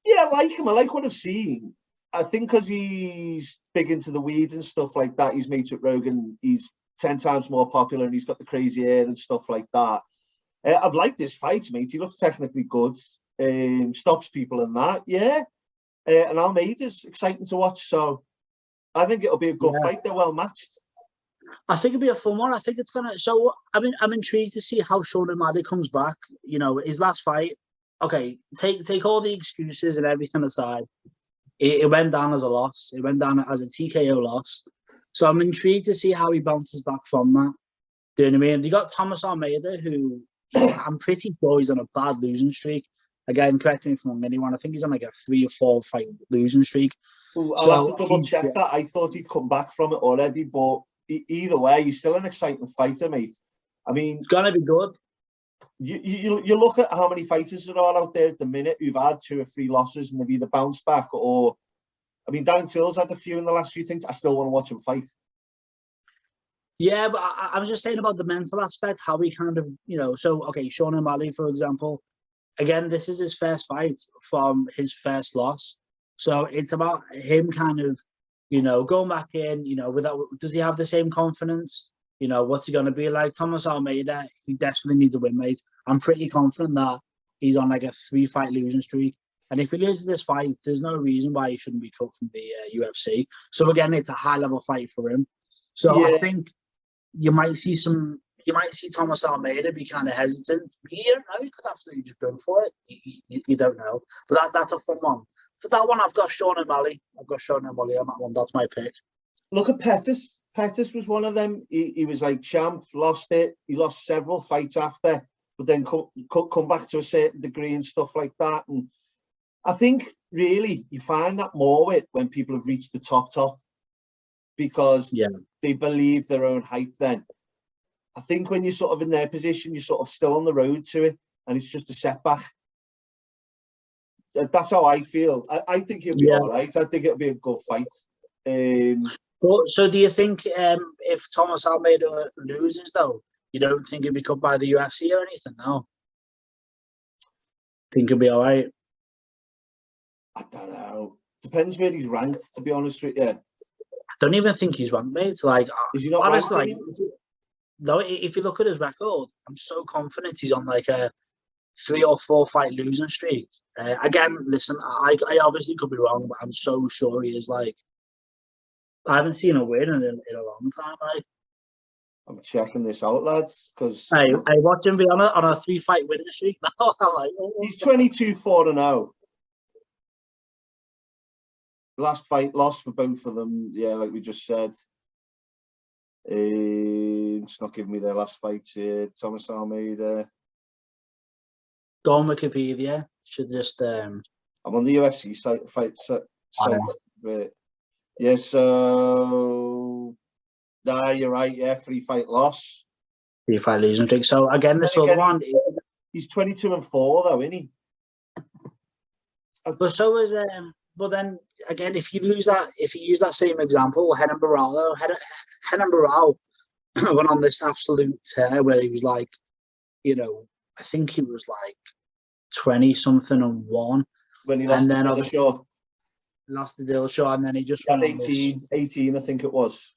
Yeah, I like him. I like what I've seen. I think because he's big into the weed and stuff like that. He's mates with Rogan. He's 10 times more popular, and he's got the crazy hair and stuff like that. I've liked this fight, mate. He looks technically good. Stops people in that, yeah. And Almeida's exciting to watch, so I think it'll be a good fight. They're well matched. I think it'll be a fun one. I think it's gonna. So I'm intrigued to see how Sean O'Malley comes back. You know, his last fight. Okay, take all the excuses and everything aside. It went down as a loss. It went down as a TKO loss. So I'm intrigued to see how he bounces back from that. Do you know what I mean? You got Thomas Almeida, who I'm pretty sure he's on a bad losing streak. Again, correct me if I'm wrong, anyone. I think he's on like a 3 or 4 fight losing streak. Ooh, I'll have to double check that. I thought he'd come back from it already, but either way, he's still an exciting fighter, mate. I mean, it's gonna be good. You look at how many fighters there are out there at the minute who've had 2 or 3 losses and they've either bounced back or, I mean, Darren Till's had a few in the last few things. I still want to watch him fight. Yeah, but I was just saying about the mental aspect, how he kind of, you know, so, okay, Sean O'Malley, for example, again, this is his first fight from his first loss. So it's about him kind of, you know, going back in, you know, without, does he have the same confidence? You know, what's he going to be like? Thomas Almeida, he desperately needs a win, mate. I'm pretty confident that he's on like a 3-fight losing streak. And if he loses this fight, there's no reason why he shouldn't be cut from the UFC. So again, it's a high-level fight for him. So yeah. I think you might see Thomas Almeida be kind of hesitant. You don't know. He could absolutely just go for it. You don't know. But that's a fun one. For that one, I've got Sean O'Malley. I've got Sean O'Malley on that one. That's my pick. Look at Pettis. Pettis was one of them. He was like champ, lost it. He lost several fights after, but then could come back to a certain degree and stuff like that. And I think really you find that more with when people have reached the top, because they believe their own hype then. I think when you're sort of in their position, you're sort of still on the road to it, and it's just a setback. That's how I feel. I think he'll be all right. I think it'll be a good fight. So do you think if Thomas Almeida loses, though, you don't think he'll be cut by the UFC or anything? No. Think he'll be all right? I don't know. Depends where he's ranked, to be honest with you. I don't even think he's ranked, mate. Like, is he not honestly, though, if you look at his record, I'm so confident he's on like a 3 or 4 fight losing streak. Again, listen, I obviously could be wrong, but I'm so sure he is. Like, I haven't seen a win in a long time. Like, I'm checking this out, lads, because I watch him be on a 3 fight winning streak now. Like, he's 22-4-0. Last fight lost for both of them. Yeah, like we just said. It's not giving me their last fight here. Thomas Almeida. Go on Wikipedia. Should just. I'm on the UFC site But yeah, so nah, you're right. Yeah, 3-fight loss. 3-fight losing streak. So again, this other one. He's 22-4 though, isn't he? But so is But then again, if you use that same example, Henan Barao went on this absolute tear where he was like, I think he was like 20-something and 1. When he lost the Dillashaw. Lost the Dillashaw, and then he just went 18, I think it was.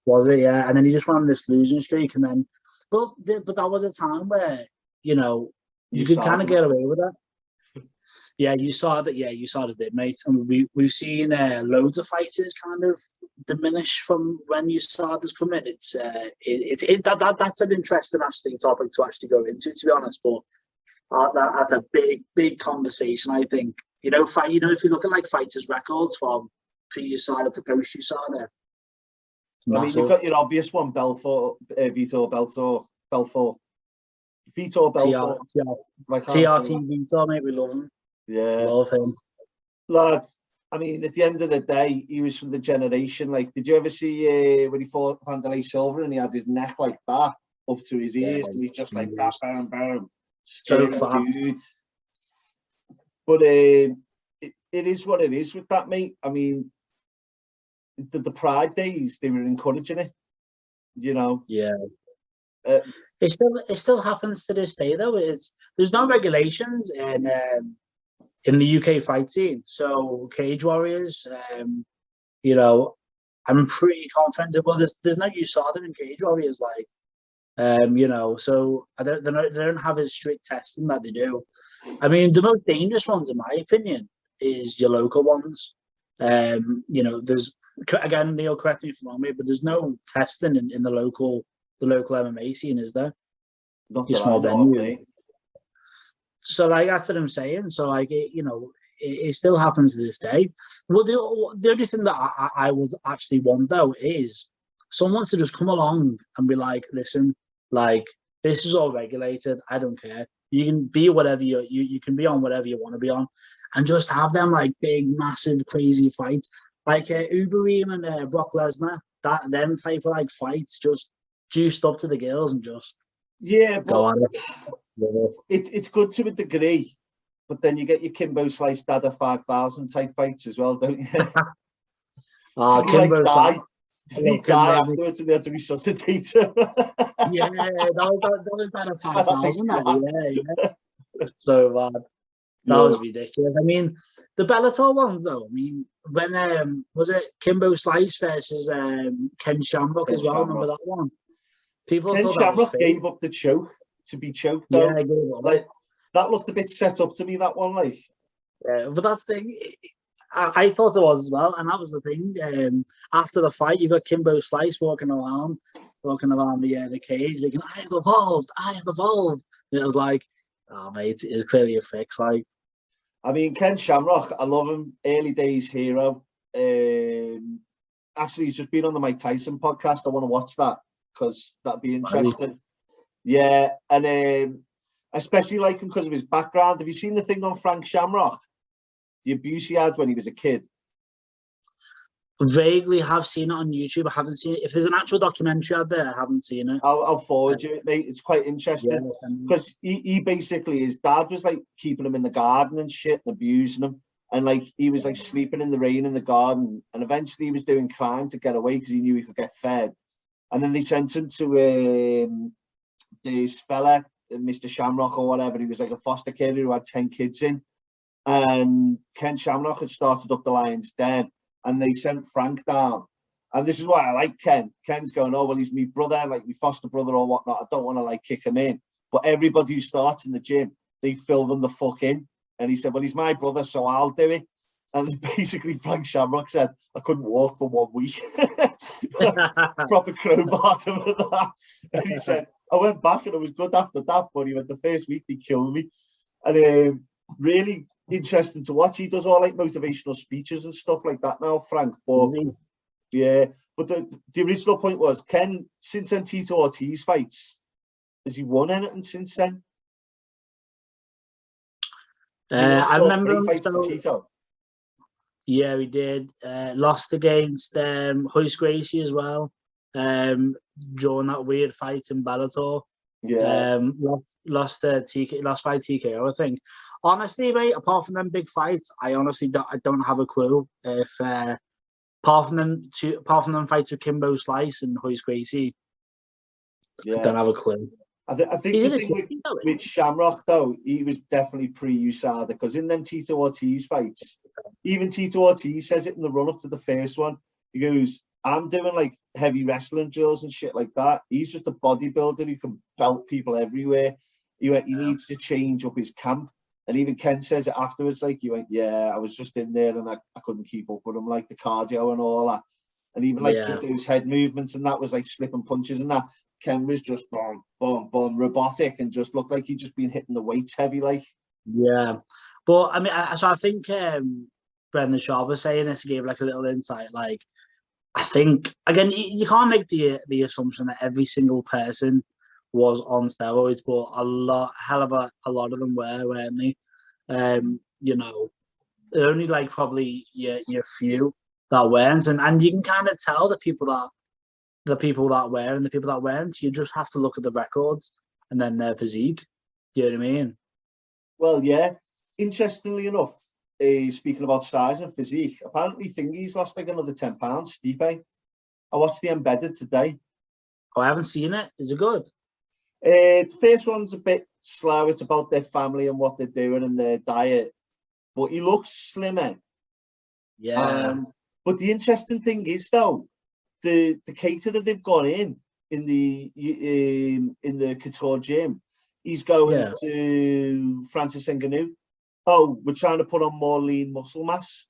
Was it? Yeah, and then he just went on this losing streak, and then, but that was a time where you could kind of get away with that. Yeah, you saw that. Yeah, you saw it, mate. And we've seen loads of fighters kind of diminish from when you saw this come in. That's an interesting topic to actually go into, to be honest. But that's a big conversation, I think. If you look at like fighters' records from pre-Usada to post-Usada. I mean, you've got your obvious one, Vitor Belfort. TRT Vitor, mate, we love him. Yeah. Love him. Lad, I mean, at the end of the day, he was from the generation. Like, did you ever see when he fought Wanderlei Silva and he had his neck like that up to his ears and he's just like that, bam. So fast. Dude. But it is what it is with that, mate. I mean, the Pride days, they were encouraging it, Yeah. It still happens to this day, though. There's no regulations in the UK fight scene. So Cage Warriors, I'm pretty confident. Well, there's no Usada in Cage Warriors, like, so they don't have as strict testing that they do. I mean, the most dangerous ones, in my opinion, is your local ones. There's, again, Neilll, correct me if I'm wrong, mate, but there's no testing in the local MMA scene, is there? Not your small venue. So, like, that's what I'm saying. So, like, it still happens to this day. Well, the only thing that I would actually want, though, is someone to just come along and be like, listen, like, this is all regulated. I don't care. You can be whatever you can be on whatever you want to be on, and just have them like big, massive, crazy fights, like Uberim and Brock Lesnar. Them type of like fights, just juiced up to the gills and just go on it. It's good to a degree, but then you get your Kimbo Slice Dada 5,000 type fights as well, don't you? Kimbo Slice. He died afterwards and they had to resuscitate him. Yeah, that was Dada 5,000. Yeah. So bad. That was ridiculous. I mean, the Bellator ones, though. I mean, when was it Kimbo Slice versus Ken Shamrock as well? Remember that one? Ken Shamrock gave up the choke to be choked, though. Yeah, gave up. Like, that looked a bit set up to me, that one, like. Yeah, but that's the thing. I thought it was as well, and that was the thing. After the fight, you got Kimbo Slice walking around the cage, like, I have evolved. And it was like, oh, mate, it's clearly a fix. Like, I mean, Ken Shamrock, I love him. Early days hero. Actually, he's just been on the Mike Tyson podcast. I want to watch that because that'd be interesting. Right. Yeah, and especially like him because of his background. Have you seen the thing on Frank Shamrock? The abuse he had when he was a kid? Vaguely have seen it on YouTube. I haven't seen it. If there's an actual documentary out there, I haven't seen it. I'll forward you it, mate. It's quite interesting because he basically, his dad was like keeping him in the garden and shit and abusing him. And like he was like sleeping in the rain in the garden. And eventually he was doing crime to get away because he knew he could get fed. And then they sent him to this fella, Mr. Shamrock or whatever. He was like a foster kid who had 10 kids in. And Ken Shamrock had started up the Lion's Den, and they sent Frank down. And this is why I like Ken. Ken's going, oh, well, he's my brother, like my foster brother or whatnot. I don't want to like kick him in. But everybody who starts in the gym, they fill him the fuck in. And he said, well, he's my brother, so I'll do it. And basically Frank Shamrock said, I couldn't walk for 1 week. Proper crowbar him and that. And he said, I went back and it was good after that, but he went the first week, they killed me. And really interesting to watch. He does all like motivational speeches and stuff like that now, Frank. But yeah, but the original point was Ken, since then Tito Ortiz fights, has he won anything since then? I remember him, fights to Tito. Yeah, we did. Lost against Hoist Gracie as well. During that weird fight in Bellator. Yeah. Lost TK, lost by TKO, I think. Honestly, mate, apart from them big fights, I honestly don't have a clue if apart from them fights with Kimbo Slice and Hoist Gracie, I don't have a clue. I think the thing with Shamrock, though, he was definitely pre-Usada, because in them Tito Ortiz fights, even Tito Ortiz says it in the run-up to the first one. He goes, I'm doing like heavy wrestling drills and shit like that. He's just a bodybuilder who can belt people everywhere. He needs to change up his camp. And even Ken says it afterwards, like, he went, yeah, I was just in there and I couldn't keep up with him, like the cardio and all that. And even like Tito's head movements and that was like slipping punches and that. Ken was just boom, boom, boom, robotic, and just looked like he'd just been hitting the weights heavy, like. Yeah, but I mean, I think Brendan Shaw was saying this, gave like a little insight. Like, I think again, you can't make the assumption that every single person was on steroids, but a lot of them weren't they? You know, only like probably your few that weren't, and you can kind of tell the people that were and the people that weren't. You just have to look at the records and then their physique. You know what I mean? Well, yeah. Interestingly enough, speaking about size and physique, apparently Thingy's lost like another 10 pounds, Stipe. I watched the Embedded today. Oh, I haven't seen it. Is it good? The first one's a bit slow. It's about their family and what they're doing and their diet. But he looks slimmer. Yeah. But the interesting thing is, though, the caterer they've gone in the Couture gym, he's going to Francis Ngannou. Oh, we're trying to put on more lean muscle mass.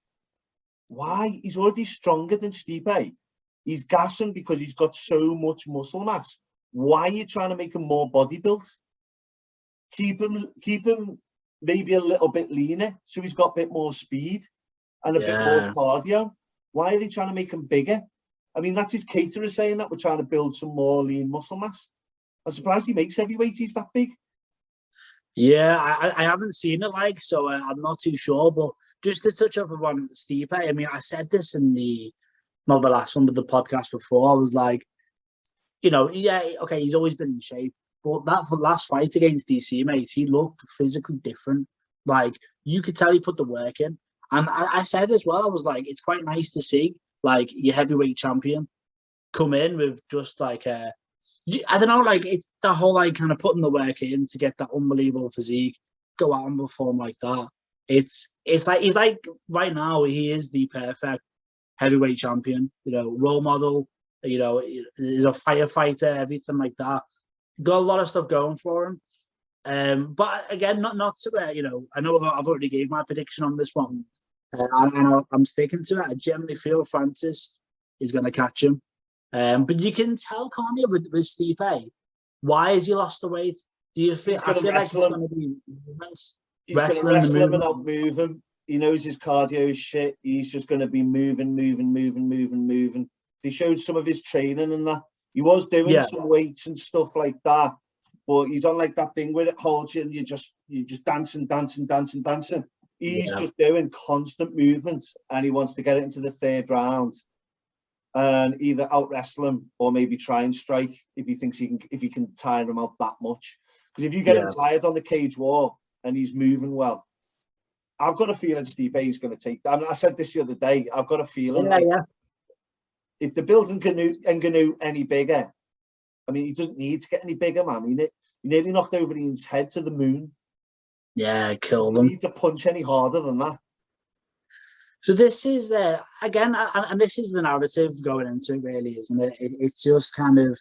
Why? He's already stronger than Stipe. He's gassing because he's got so much muscle mass. Why are you trying to make him more body built? Keep him maybe a little bit leaner so he's got a bit more speed and a bit more cardio. Why are they trying to make him bigger? I mean, that's his caterer saying that we're trying to build some more lean muscle mass. I'm surprised he makes heavyweight. He's that big. Yeah, I haven't seen it, like, so I'm not too sure. But just to touch up on Stipe, I mean, I said this in not the last one, but the podcast before. I was like, you know, yeah, okay, he's always been in shape, but that last fight against DC, mate, he looked physically different. Like, you could tell he put the work in. And I said as well, I was like, it's quite nice to see, like, your heavyweight champion come in with just like I don't know, like, it's the whole like kind of putting the work in to get that unbelievable physique, go out and perform like that. It's like he's like right now he is the perfect heavyweight champion, you know, role model, you know, he's a firefighter, everything like that. Got a lot of stuff going for him. But again, not to you know, I know I've already gave my prediction on this one, and I'm sticking to it. I generally feel Francis is going to catch him. But you can tell, can't you, with Stipe, why has he lost the weight? Do you feel? I feel like it's going to be movements. He's going to wrestle him and outmove him. He knows his cardio is shit. He's just going to be moving. They showed some of his training and that. He was doing some weights and stuff like that, but he's on like that thing where it holds you and you're just dancing. He's just doing constant movements, and he wants to get it into the third round and either out wrestle him or maybe try and strike if he thinks if he can tire him out that much. Because if you get him tired on the cage wall and he's moving well, I've got a feeling Stipe is going to take that. I mean, I said this the other day. I've got a feeling if they're building Ngannou any bigger, I mean, he doesn't need to get any bigger, man. He nearly knocked over his head to the moon. Yeah, killed him. He needs to punch any harder than that. So this is again, and this is the narrative going into it, really, isn't it? It's just kind of,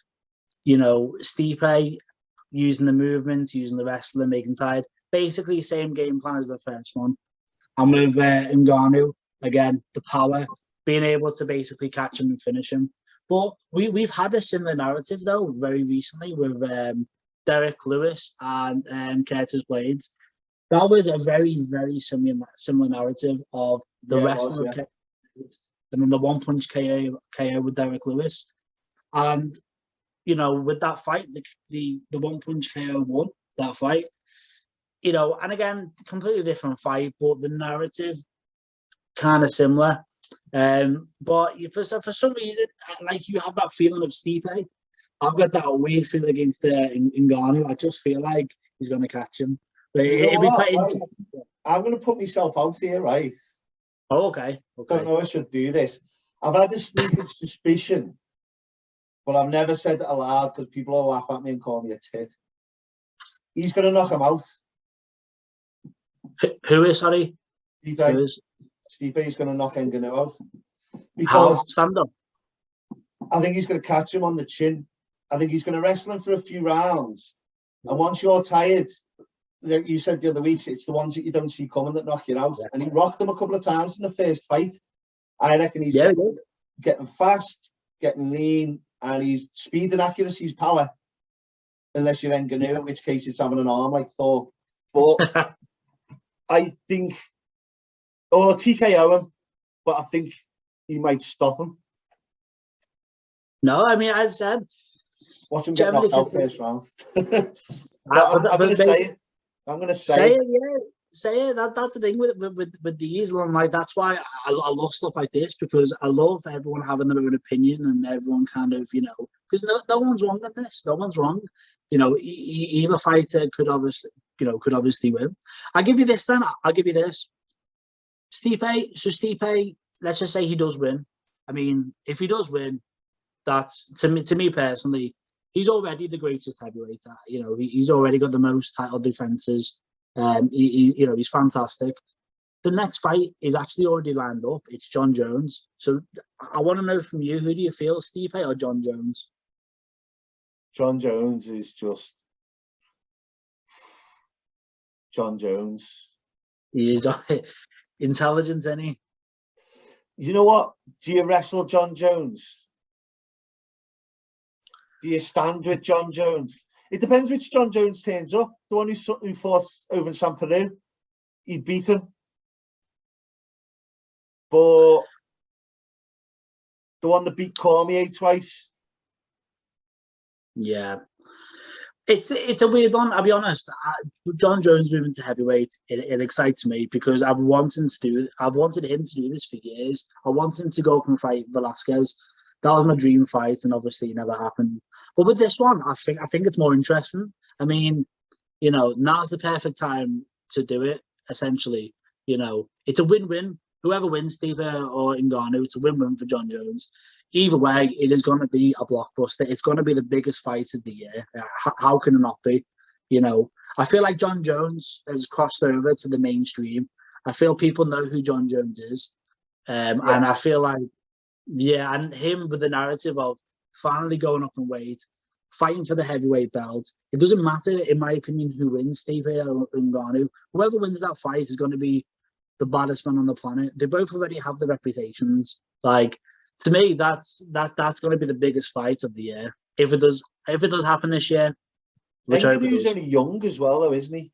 you know, Stipe using the movements, using the wrestling, making tired. Basically, same game plan as the first one. And with Ngannou, again, the power, being able to basically catch him and finish him. But we've had a similar narrative, though, very recently with Derek Lewis and Curtis Blades. That was a very, very similar narrative of the wrestling of Curtis Blades and then the one-punch KO with Derek Lewis. And, you know, with that fight, the one-punch KO won that fight. You know, and again, completely different fight, but the narrative kind of similar. But for some reason, like you have that feeling of Stipe. I've got that weird feeling against Ngannou. I just feel like he's going to catch him. But it'd be quite interesting. I'm going to put myself out here, right? Oh, okay. Don't know if I should do this. I've had a sneaking suspicion, but I've never said it aloud because people will laugh at me and call me a tit. He's going to knock him out. Who is, sorry? Stipe. Who is? Stipe is going to knock NGannou out. How? Because Stand up? I think he's going to catch him on the chin. I think he's going to wrestle him for a few rounds. And once you're tired, like you said the other week, it's the ones that you don't see coming that knock you out. Yeah. And he rocked him a couple of times in the first fight. I reckon he's getting fast, getting lean, and he's speed and accuracy is power. Unless you're NGannou, in which case it's having an arm like Thor. But I think, or TKO him, but I think he might stop him. No, I mean, I said, watch him get knocked out first round. I'm going to say it. I'm going to say it. Yeah, say it. That's the thing with these, and like that's why I love stuff like this, because I love everyone having their own opinion and everyone kind of, you know, because no one's wrong in this. No one's wrong. You know, either fighter could obviously win. I'll give you this then. I'll give you this. Stipe. So Stipe, let's just say he does win. I mean, if he does win, that's to me personally, he's already the greatest heavyweight. You know, he's already got the most title defenses. You know, he's fantastic. The next fight is actually already lined up. It's Jon Jones. So I want to know from you, who do you feel, Stipe or Jon Jones? Jon Jones is just Jon Jones. He is intelligent, isn't he? You know what? Do you wrestle Jon Jones? Do you stand with Jon Jones? It depends which Jon Jones turns up. The one who fought over in San Peru, he'd beat him. But the one that beat Cormier twice. Yeah. It's a weird one, I'll be honest. Jon Jones moving to heavyweight, it excites me because I've wanted him to do this for years. I wanted him to go up and fight Velasquez. That was my dream fight, and obviously it never happened. But with this one, I think it's more interesting. I mean, you know, now's the perfect time to do it, essentially. You know, it's a win-win. Whoever wins, Stipe or Ngannou, it's a win-win for Jon Jones. Either way, it is going to be a blockbuster. It's going to be the biggest fight of the year. How can it not be? You know, I feel like Jon Jones has crossed over to the mainstream. I feel people know who Jon Jones is. And I feel like, yeah, and him with the narrative of finally going up in weight, fighting for the heavyweight belt. It doesn't matter, in my opinion, who wins, Stipe or Ngannou. Whoever wins that fight is going to be the baddest man on the planet. They both already have the reputations. Like, to me, that's going to be the biggest fight of the year. If it does happen this year. Ngannou's only young as well, though, isn't he?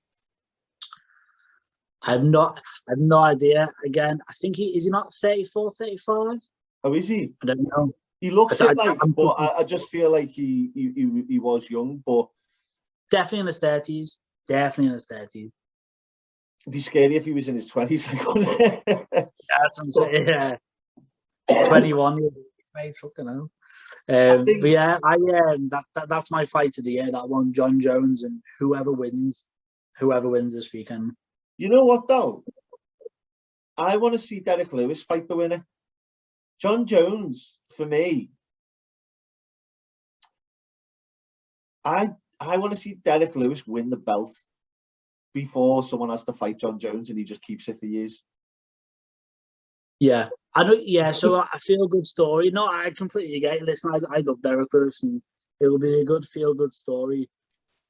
I have no idea. Again, I think is he not 34, 35? Oh, is he? I don't know. He looks it like, but I just feel like he was young, but definitely in his 30s. Definitely in his 30s. It'd be scary if he was in his 20s. That's what I'm saying. Yeah. 21 years old, fucking hell. But yeah, that's my fight of the year. That one, Jon Jones, and whoever wins this weekend. You know what though? I want to see Derek Lewis fight the winner. Jon Jones, for me, I want to see Derek Lewis win the belt before someone has to fight Jon Jones, and he just keeps it for years. Yeah, I know. Yeah, so I feel good story. No, I completely get it. Listen, I love Derek Lewis, and it will be a good feel-good story.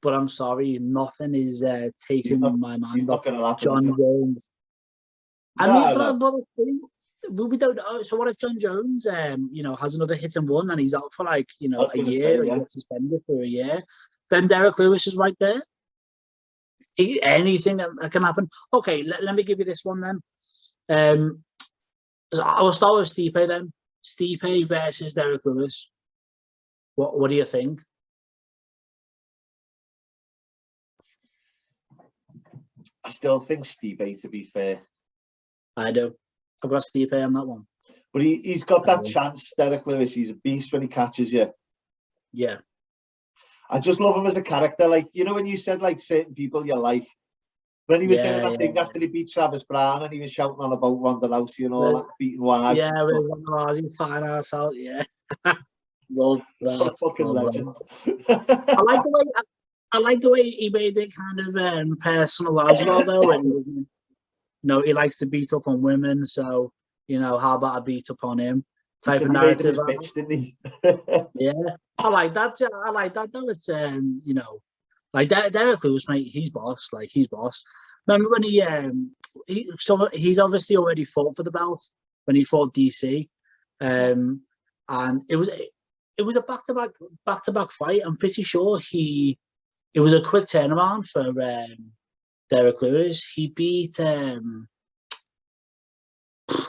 But I'm sorry, nothing is taking my mind off Jon Jones. But we don't know. So what if Jon Jones, you know, has another hit and run, and he's out for like, you know, a year, he gets suspended for a year? Then Derek Lewis is right there. Anything that can happen. Okay, let me give you this one then. So I will start with Stipe then. Stipe versus Derek Lewis. What do you think? I still think Stipe, to be fair. I do. I've got Stipe on that one. But he's got that chance, Derek Lewis. He's a beast when he catches you. Yeah. I just love him as a character. Like, you know, when you said, like, certain people you like, when he was doing that thing after he beat Travis Brown and he was shouting on about Ronda Rousey and all that, beating wives. Yeah, with Ronda Rousey flying ass out, yeah. Love that. What a fucking legend. I like the way he made it kind of personal as well, though. And, you know, he likes to beat up on women, so, you know, how about I beat up on him? Type of narrative. He made him his bitch, didn't he? Yeah, I like that. I like that, though. It's, you know, like Derek Lewis, mate, he's boss. Like, he's boss. Remember when he's obviously already fought for the belt when he fought DC, and it was a back-to-back fight. I'm pretty sure it was a quick turnaround for Derek Lewis. He beat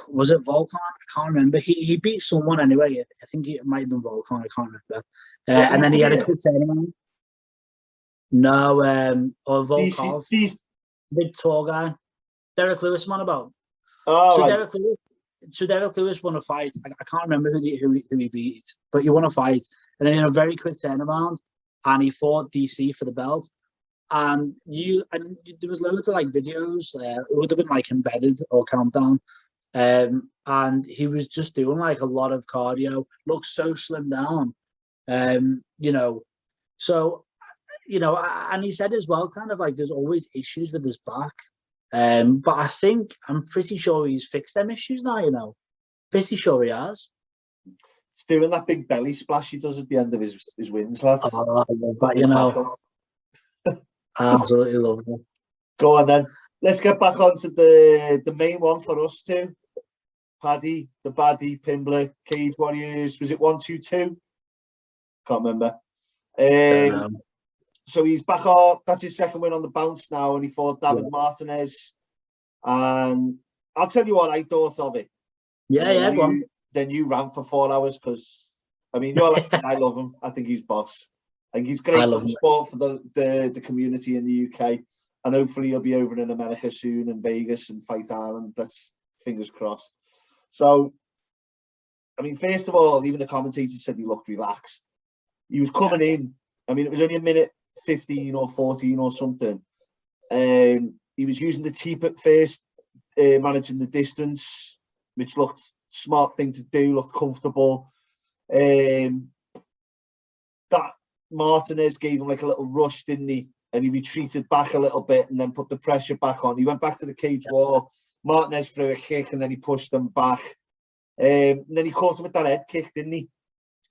was it Volkan? I can't remember. He beat someone anyway. I think it might have been Volkan. I can't remember. And then he had a quick turnaround. No, or Volkov. Big tall guy. Derek Lewis, man, about. Oh, Derek Lewis won a fight. I can't remember who he beat, but he won a fight, and then in a very quick turnaround, and he fought DC for the belt. And there was loads of like videos. It would have been like embedded or countdown, and he was just doing like a lot of cardio. Looked so slimmed down, you know. So, you know, and he said as well, kind of like there's always issues with his back. But I'm pretty sure he's fixed them issues now, you know. Pretty sure he has. He's doing that big belly splash he does at the end of his wins, lads. Oh, I love that, you know. I absolutely love it. Go on then. Let's get back onto the main one for us too. Paddy, the baddie, Pimblett, Cage Warriors. Was it 1-2-2? Can't remember. So he's back up. That's his second win on the bounce now, and he fought David Martinez. And I'll tell you what I thought of it. Yeah, go on. Then you ran for 4 hours because, I mean, you're like, I love him. I think he's boss. I think he's great for the sport, for the community in the UK. And hopefully he'll be over in America soon, and Vegas and Fight Island. That's fingers crossed. So, I mean, first of all, even the commentators said he looked relaxed. He was coming in. I mean, it was only a minute 15 or 14 or something. He was using the teep at first, managing the distance, which looked smart thing to do, looked comfortable. That Martinez gave him like a little rush, didn't he? And he retreated back a little bit and then put the pressure back on. He went back to the cage wall. Martinez threw a kick and then he pushed them back. And then he caught him with that head kick, didn't he?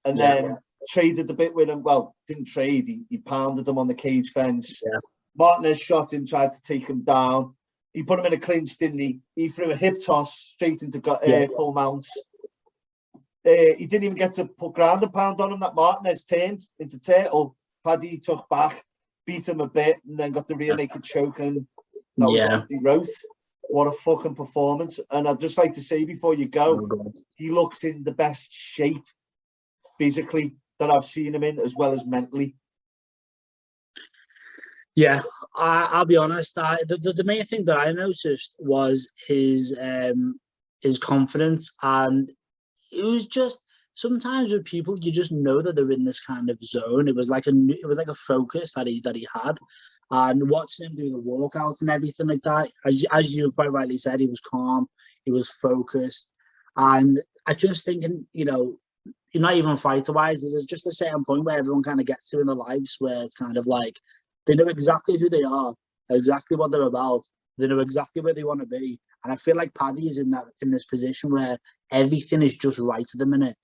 And then traded a bit with him. Well, didn't trade. He pounded him on the cage fence. Yeah. Martinez shot him, tried to take him down. He put him in a clinch, didn't he? He threw a hip toss straight into full mount. He didn't even get to put ground and pound on him. That Martinez turned into turtle. Paddy took back, beat him a bit, and then got the rear naked choke. And that was off the road. What a fucking performance. And I'd just like to say before you go, he looks in the best shape physically that I've seen him in, as well as mentally. Yeah, I'll be honest. The main thing that I noticed was his confidence, and it was just sometimes with people you just know that they're in this kind of zone. It was like a focus that he had, and watching him do the walkouts and everything like that. As you quite rightly said, he was calm, he was focused, and I just thinking, you know, not even fighter-wise, there's just a certain point where everyone kind of gets to in their lives where it's kind of like they know exactly who they are, exactly what they're about, they know exactly where they want to be. And I feel like Paddy is in this position where everything is just right at the minute.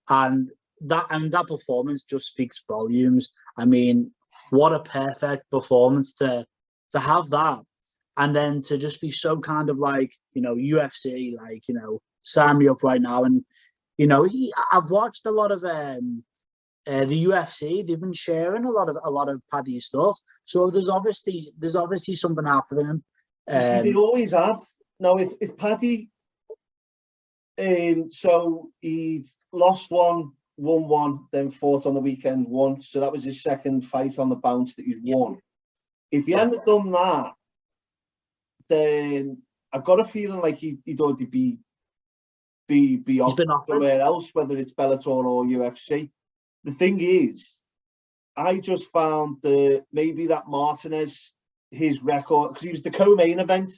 And that performance just speaks volumes. I mean, what a perfect performance to have that. And then to just be so kind of like, you know, UFC, like, you know, sign me up right now. And, you know, I've watched a lot of the UFC. They've been sharing a lot of Paddy's stuff. So there's obviously something happening. They always have. Now, if Paddy, so he lost one, won one, then fought on the weekend, won. So that was his second fight on the bounce that he's won. If he hadn't done that, then I got a feeling like he'd already be be off somewhere else, whether it's Bellator or UFC. The thing is, I just found maybe that Martinez, his record, because he was the co-main event,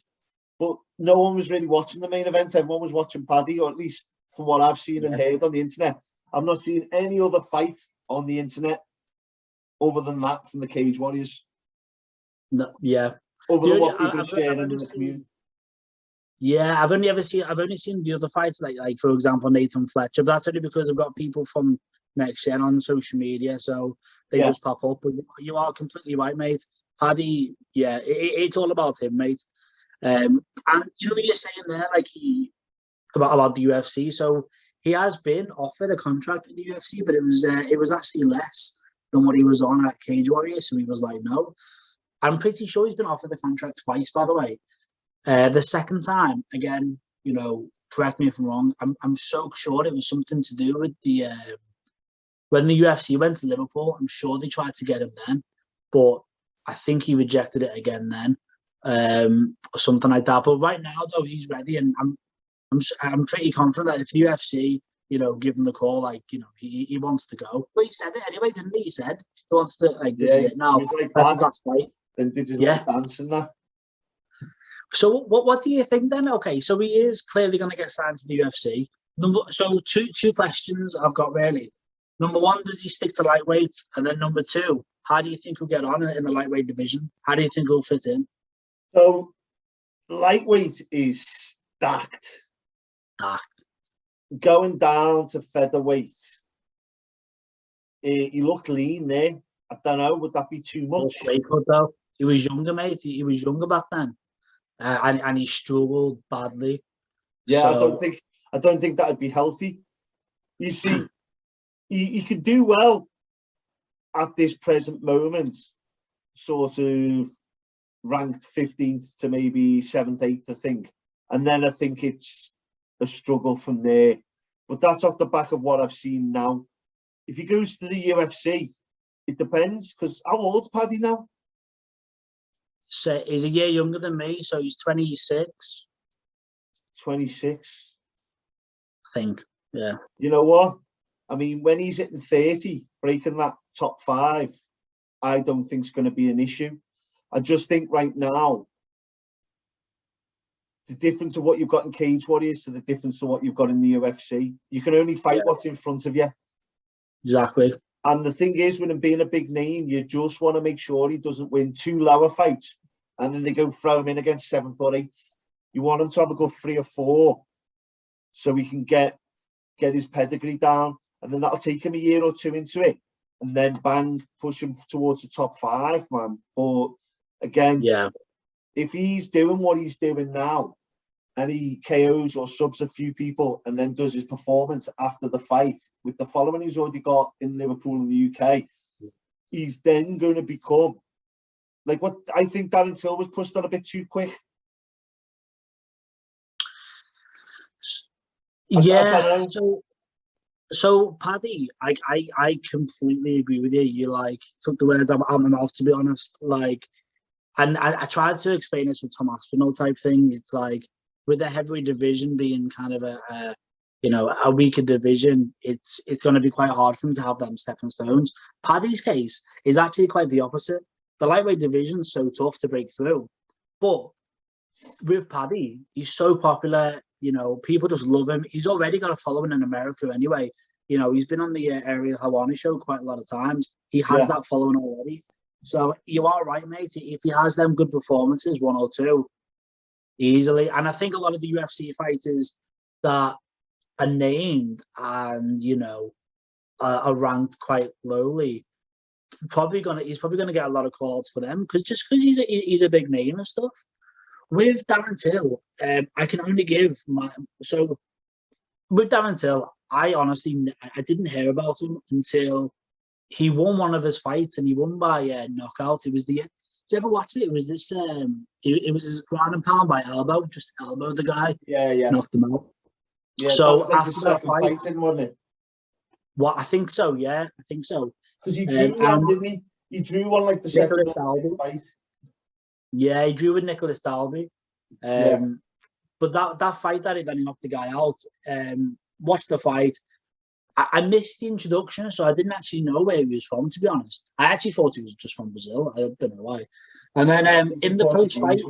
but no one was really watching the main event. Everyone was watching Paddy, or at least from what I've seen and heard on the internet. I'm not seeing any other fight on the internet other than that from the Cage Warriors. No, yeah. Over than what people are sharing in the community. Yeah, I've only seen the other fights, like for example Nathan Fletcher, but that's only because I've got people from Next Gen on social media, so they just pop up. But you are completely right, mate. Paddy, it's all about him, mate. And you know what you're saying there, like about the UFC. So he has been offered a contract with the UFC, but it was actually less than what he was on at Cage Warriors. So he was like, no. I'm pretty sure he's been offered the contract twice, by the way. The second time, again, you know, correct me if I'm wrong. I'm so sure it was something to do with the when the UFC went to Liverpool. I'm sure they tried to get him then, but I think he rejected it again then, or something like that. But right now, though, he's ready, and I'm pretty confident that if the UFC, you know, give him the call, like, you know, he wants to go. Well, he said it anyway, didn't he? He said he wants to, like, this is it now. That's right. And did his little dance and that. So what do you think then? Okay, so he is clearly going to get signed to the UFC. So two questions I've got really. Number one, does he stick to lightweight? And then number two, how do you think he'll get on in the lightweight division? How do you think he'll fit in? So lightweight is stacked. Going down to featherweight, he looked lean there. I don't know, would that be too much? Though. He was younger, mate. He was younger back then. And he struggled badly. Yeah, so, I don't think that would be healthy. You see, he could do well at this present moment, sort of ranked 15th to maybe 7th, 8th, I think. And then I think it's a struggle from there. But that's off the back of what I've seen now. If he goes to the UFC, it depends, because how old's Paddy now? So he's a year younger than me, so he's 26. 26. I think, yeah. You know what? I mean, when he's hitting 30, breaking that top 5, I don't think it's going to be an issue. I just think right now, the difference of what you've got in Cage Warriors to the difference of what you've got in the UFC. You can only fight what's in front of you. Exactly. And the thing is, with him being a big name, you just want to make sure he doesn't win 2 lower fights and then they go throw him in against 7th or 8th. You want him to have a good 3 or 4 so he can get his pedigree down, and then that'll take him a year or 2 into it, and then bang, push him towards the top 5, man. But again, if he's doing what he's doing now and he KOs or subs a few people and then does his performance after the fight with the following he's already got in Liverpool and the UK, he's then going to become like what I think Darren Till was pushed on a bit too quick. Yeah. So Paddy, I completely agree with you. You like took the words out of my mouth, to be honest. Like, and I tried to explain this with Tom Aspinall type thing. It's like, with the heavyweight division being kind of a weaker division, it's going to be quite hard for him to have them stepping stones. Paddy's case is actually quite the opposite. The lightweight division is so tough to break through, but with Paddy, he's so popular. You know, people just love him. He's already got a following in America anyway. You know, he's been on the Ariel Helwani show quite a lot of times. He has that following already. So you are right, mate. If he has them good performances, 1 or 2, easily. And I think a lot of the UFC fighters that are named and, you know, are ranked quite lowly, he's probably gonna get a lot of calls for them because he's a big name and stuff. With Darren Till, I can only give with Darren Till, I honestly I didn't hear about him until he won one of his fights, and he won by knockout. It was did you ever watch it? It was this it was his ground and pound by elbow, just elbowed the guy. Yeah. Knocked him out. Yeah, so that was like after the second fight, wasn't it? What I think so, yeah, I think so. Because he drew one, didn't he? He drew one like the second fight. Yeah, he drew with Nicholas Dalby. But that fight that he knocked the guy out, watched the fight. I missed the introduction, so I didn't actually know where he was from, to be honest. I actually thought he was just from Brazil. I don't know why. And then in the post-fight,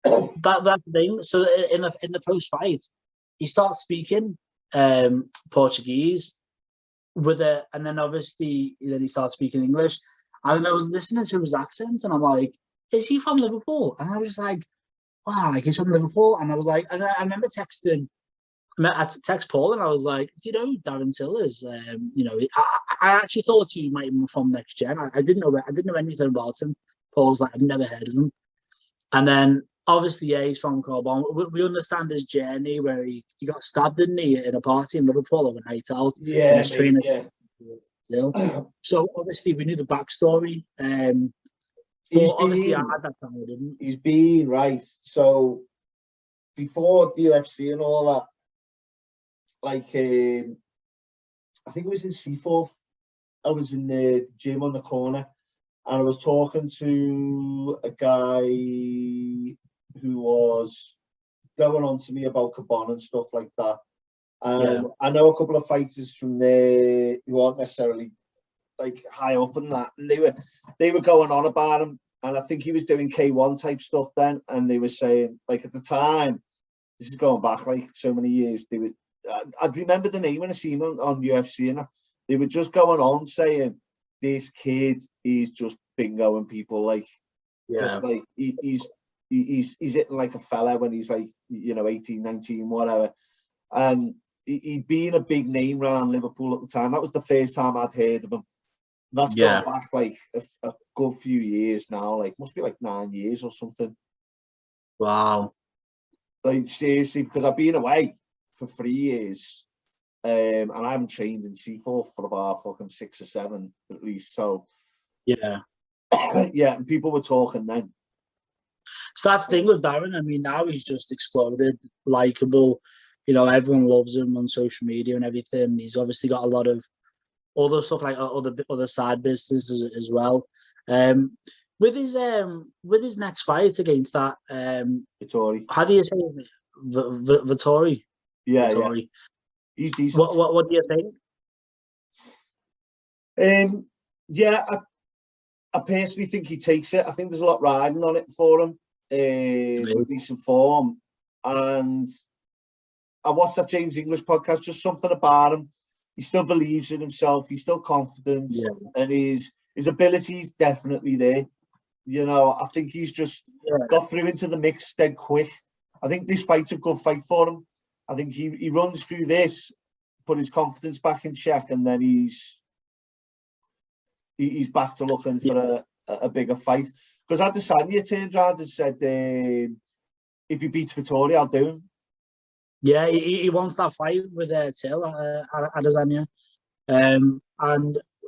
that's the thing. So in the post-fight, he starts speaking Portuguese and then obviously then he starts speaking English. And then I was listening to his accent, and I'm like, is he from Liverpool? And I was like, wow, like he's from Liverpool. And I was like, and I remember texting. I text Paul and I was like, do you know who Darren Till is? I actually thought you might be from Next Gen. I didn't know anything about him. Paul's like, I've never heard of him. And then obviously, yeah, he's from Carbon. We understand his journey where he got stabbed, didn't he, in a party in Liverpool over night out. Yeah, his trainer. Yeah. So obviously we knew the backstory. But obviously I had that time, didn't he? He's been right. So before the UFC and all that, like I think it was in Seaforth. I was in the gym on the corner, and I was talking to a guy who was going on to me about Cabon and stuff like that. I know a couple of fighters from there who aren't necessarily like high up in that, and they were going on about him. And I think he was doing K1 type stuff then, and they were saying, like, at the time, this is going back like so many years, I'd remember the name when I seen him on UFC, and they were just going on saying, this kid is just bingoing people, like, just like he's hitting like a fella when he's like, 18, 19, whatever. And he'd been a big name around Liverpool at the time. That was the first time I'd heard of him. That's gone back like a good few years now, like must be like 9 years or something. Wow. Like seriously, because I've been away for 3 years, and I haven't trained in Seaforth for about fucking 6 or 7 at least. So yeah, and people were talking then. So that's the thing with Darren. I mean, now he's just exploded, likable. Everyone loves him on social media and everything. He's obviously got a lot of other stuff like other side businesses as well. With his next fight against that Vittori. How do you say it? Vittori? Yeah, Vittori. Yeah. He's decent. What do you think? I personally think he takes it. I think there's a lot riding on it for him. With decent form. And I watched that James English podcast, just something about him. He still believes in himself. He's still confident, and his ability is definitely there. I think he's just got through into the mix dead quick. I think this fight's a good fight for him. I think he runs through this, put his confidence back in check, and then he's back to looking for a bigger fight. Because Adesanya turned around and said, if he beats Vittori, I'll do him. Yeah, he wants that fight with Till, Adesanya. And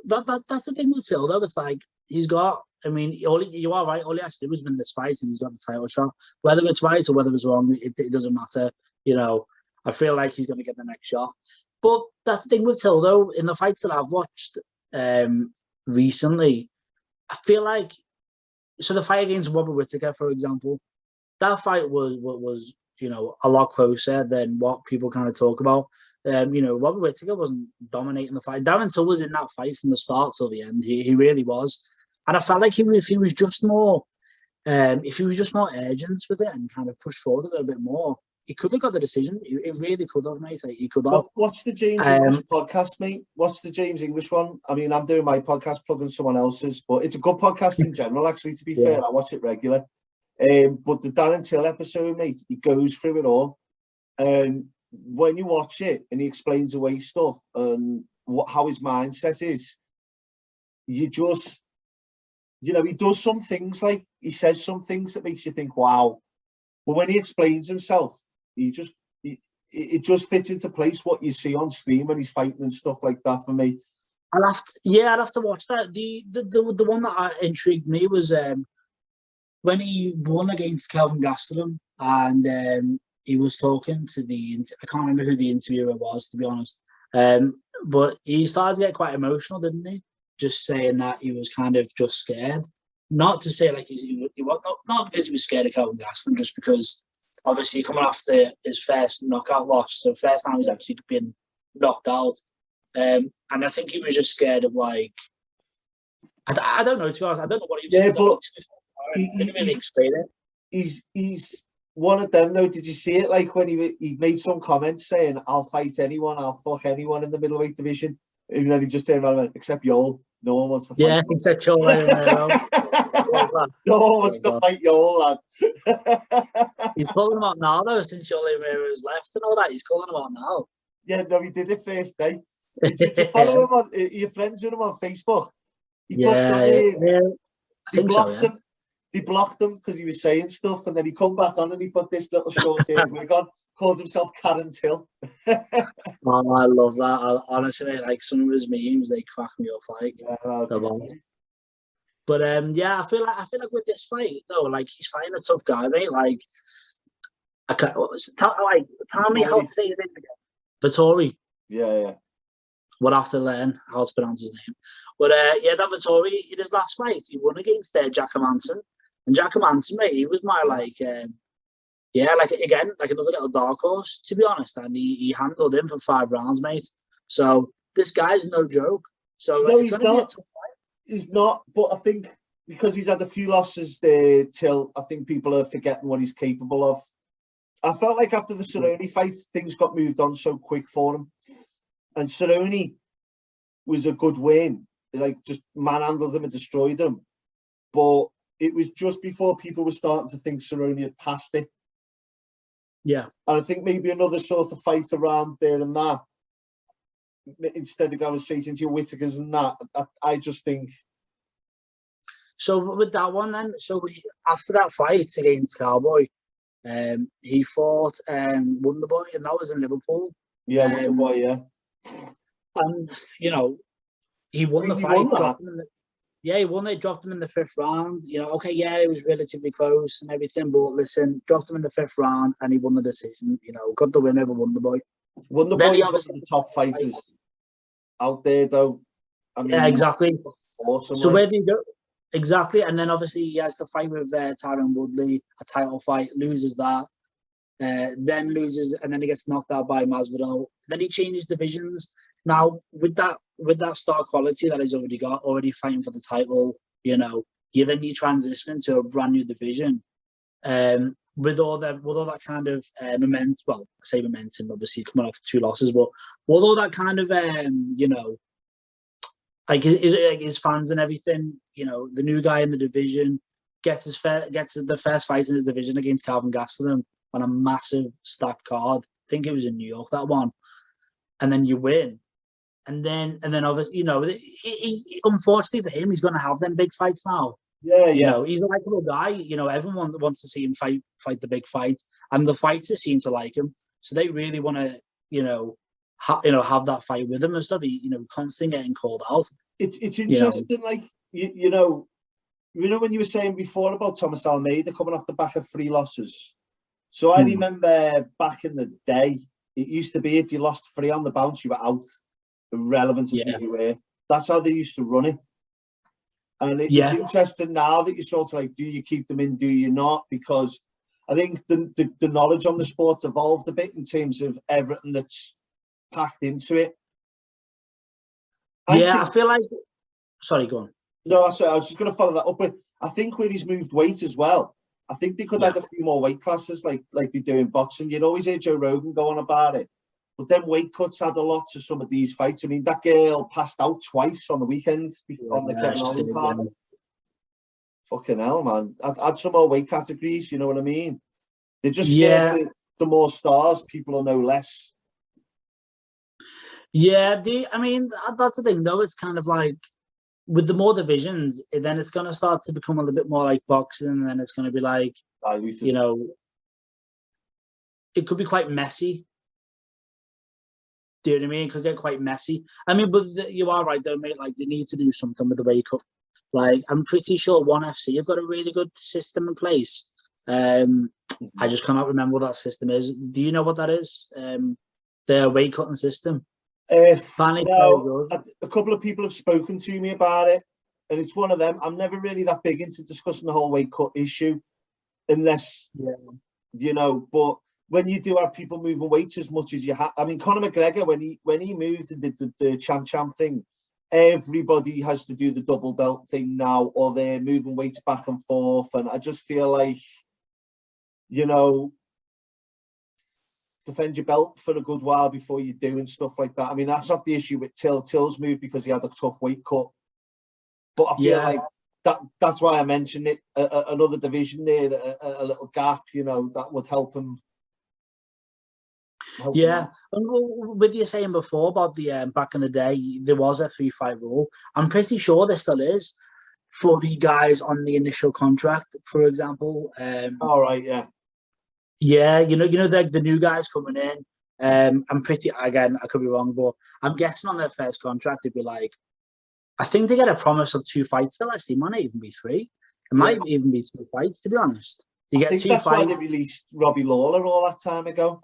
that's the thing with Till, though. It's like, he's got, I mean, you are right, all he has to do is win this fight and he's got the title shot. Whether it's right or whether it's wrong, it doesn't matter. I feel like he's going to get the next shot. But that's the thing with Till, though. In the fights that I've watched recently, I feel like, so the fight against Robert Whittaker, for example, that fight was a lot closer than what people kind of talk about. Robert Whittaker wasn't dominating the fight. Darren Till was in that fight from the start till the end. He really was. And I felt like if he was just more urgent with it and kind of pushed forward a little bit more, he could have got the decision. It really could have, mate. He could have. What's the James English podcast, mate? What's the James English one? I mean, I'm doing my podcast, plugging someone else's, but it's a good podcast in general, actually, to be fair. I watch it regular. But the Darren Till episode, mate, he goes through it all. And when you watch it and he explains away stuff and how his mindset is, you just, he does some things, like he says some things that makes you think, wow. But when he explains himself, it just fits into place what you see on screen when he's fighting and stuff like that for me. I'd have to watch that. The one that intrigued me was when he won against Kelvin Gastelum, and he was talking to I can't remember who the interviewer was, to be honest. But he started to get quite emotional, didn't he? Just saying that he was kind of just scared. Not to say like he was not because he was scared of Kelvin Gastelum, just because obviously coming after his first knockout loss, so first time he's actually been knocked out. And I think he was just scared of like, I don't know, to be honest, I don't know what he was. Yeah, but I didn't really explain it. He's one of them though. Did you see it? Like when he made some comments saying, "I'll fight anyone, I'll fuck anyone in the middleweight division," and then he just turned around and went, "Except Yoel. No one wants to fight." Yeah, except Yoel. No one wants to fight Yoel, lad. He's calling him out now though, since Yoel was left and all that. He's calling him out now. Yeah, no, he did it first day. Did you follow him on? Your friends with him on Facebook? He he blocked him. They blocked him because he was saying stuff, and then he come back on and he put this little short hair wig on, called himself Karen Till. Oh, I love that. Honestly, like some of his memes, they crack me up. Like, but yeah, I feel like with this fight though, like he's fighting a tough guy, mate. Like, I can't. Tell me how to say his name again. Vettori. Yeah. We'll have to learn how to pronounce his name. But yeah, that Vettori in his last fight, he won against Jack Manson. And Jack Manson, mate, he was my like again, like another little dark horse, to be honest. And he handled him for 5 rounds, mate. So this guy's no joke. So like, no, he's not. He's not. But I think because he's had a few losses there, Till, I think people are forgetting what he's capable of. I felt like after the Cerrone fight, things got moved on so quick for him. And Cerrone was a good win. Like, just manhandled him and destroyed him. But it was just before people were starting to think Cerrone had passed it. Yeah. And I think maybe another sort of fight around there and that, instead of going straight into your Whittakers and that, I just think. So with that one then, after that fight against Cowboy, he fought Wonderboy, and that was in Liverpool. Yeah, Wonderboy, yeah. And, you know, he won the fight. He won it, dropped him in the 5th round. You know, okay, yeah, it was relatively close and everything, but listen, dropped him in the 5th round and he won the decision. You know, got the win over Wonderboy. Wonderboy is one of the top fighters out there, though. I mean, yeah, exactly. Awesome. So where do you go? Exactly, and then obviously he has to fight with Tyron Woodley, a title fight, loses that, then loses, and then he gets knocked out by Masvidal. Then he changes divisions. Now with that star quality that he's already fighting for the title, you know, you transition into a brand new division, with all that kind of momentum. Well, I say momentum, obviously coming off 2 losses, but with all that kind of you know, like his fans and everything, you know, the new guy in the division gets the first fight in his division against Calvin Gastelum on a massive stacked card. I think it was in New York, that one, and then you win. And then obviously, you know, he unfortunately for him, he's going to have them big fights now. Yeah. You know, he's a likable guy. You know, everyone wants to see him fight the big fight, and the fighters seem to like him, so they really want to, have that fight with him and stuff. He, constantly getting called out. It's interesting, like you know when you were saying before about Thomas Almeida coming off the back of 3 losses. So I remember back in the day, it used to be if you lost 3 on the bounce, you were out. Irrelevant to who you were. That's how they used to run it. And it's interesting now that you're sort of like, do you keep them in, do you not? Because I think the knowledge on the sport's evolved a bit in terms of everything that's packed into it. I feel like... Sorry, go on. No, I was just going to follow that up with, I think where he's moved weight as well, I think they could add a few more weight classes like they do in boxing. You'd always hear Joe Rogan go on about it. But then weight cuts add a lot to some of these fights. I mean, that girl passed out twice on the weekend on the Kevin Holland card. Fucking hell, man. Add some more weight categories, you know what I mean? They're just scared that the more stars, people will know less. Yeah, that's the thing, though. It's kind of like, with the more divisions, then it's going to start to become a little bit more like boxing, and then it's going to be like, it could be quite messy. Do you know what I mean? It could get quite messy. I mean, but you are right, though, mate. Like, they need to do something with the weight cut. Like, I'm pretty sure ONE FC have got a really good system in place. I just cannot remember what that system is. Do you know what that is? Their weight cutting system. A couple of people have spoken to me about it, and it's one of them. I'm never really that big into discussing the whole weight cut issue, unless you know, but when you do have people moving weights as much as you have, I mean, Conor McGregor, when he moved and did the champ thing, everybody has to do the double belt thing now, or they're moving weights back and forth. And I just feel like, you know, defend your belt for a good while before you do and stuff like that. I mean, that's not the issue with Till. Till's moved because he had a tough weight cut. But I feel like that's why I mentioned it. Another division there, a little gap, you know, that would help him. And with you saying before about the back in the day, there was a 3-5 rule. I'm pretty sure there still is for the guys on the initial contract, for example. All right, yeah. Yeah, you know, the new guys coming in. I'm pretty, again, I could be wrong, but I'm guessing on their first contract, it'd be like, I think they get a promise of 2 fights. Still, actually, it might not even be 3. It might even be 2 fights, to be honest. You get 2 fights. That's why they released Robbie Lawler all that time ago.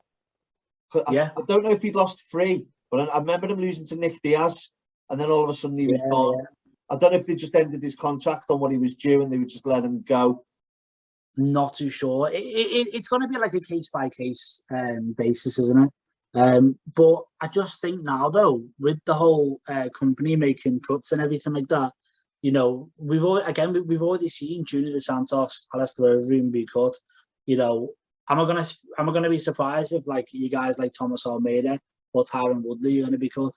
I don't know if he'd lost 3, but I remember him losing to Nick Diaz, and then all of a sudden he was gone. Yeah. I don't know if they just ended his contract on what he was due and they would just let him go. Not too sure. It's going to be like a case-by-case basis, isn't it? But I just think now, though, with the whole company making cuts and everything like that, you know, we've already seen Junior Dos Santos, Alistair Overeem be cut. You know, am I gonna be surprised if like you guys like Thomas Almeida or Tyron Woodley are going to be cut?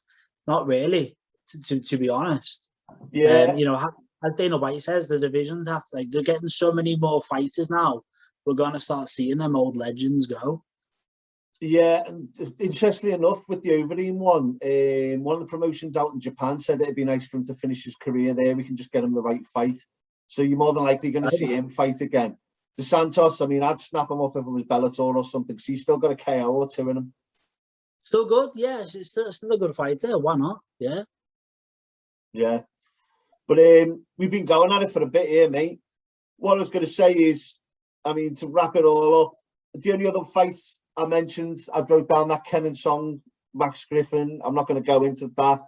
Not really, to be honest. Yeah. You know, as Dana White says, the divisions have to, like, they're getting so many more fighters now. We're going to start seeing them old legends go. Yeah, and interestingly enough, with the Overeem one of the promotions out in Japan said it'd be nice for him to finish his career there. We can just get him the right fight. So you're more than likely going to see him fight again. Dos Santos, I mean, I'd snap him off if it was Bellator or something, because he's still got a KO or 2 in him. Still good, yeah. It's still a good fighter. Why not? Yeah. Yeah. But we've been going at it for a bit here, mate. What I was going to say is, I mean, to wrap it all up, the only other fights I mentioned, I wrote down that Ken and Song, Max Griffin. I'm not going to go into that. It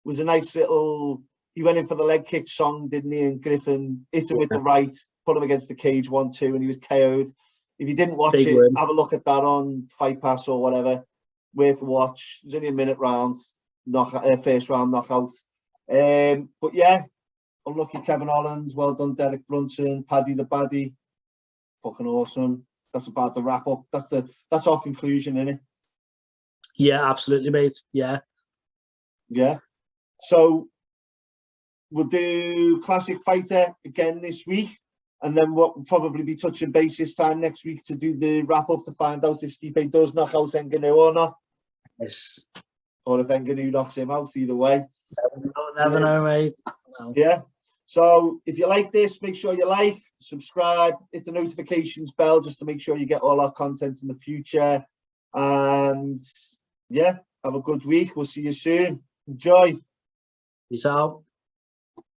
was a nice little, he went in for the leg kick, Song, didn't he? And Griffin hit him with the right, put him against the cage 1-2, and he was KO'd. If you didn't watch it, have a look at that on Fight Pass or whatever. Worth a watch. It was only a minute round, first round knockout. But yeah, unlucky Kevin Holland. Well done, Derek Brunson, Paddy the Baddy. Fucking awesome. That's about the wrap up. That's our conclusion, isn't it? Yeah, absolutely, mate. Yeah. Yeah. So we'll do Classic Fighter again this week, and then we'll probably be touching base this time next week to do the wrap up to find out if Stipe does knock out NGannou or not. Yes. Or if NGannou knocks him out, either way. Never know, mate. No. Yeah. So if you like this, make sure you like, subscribe, hit the notifications bell just to make sure you get all our content in the future. And yeah, have a good week. We'll see you soon. Enjoy. Peace out.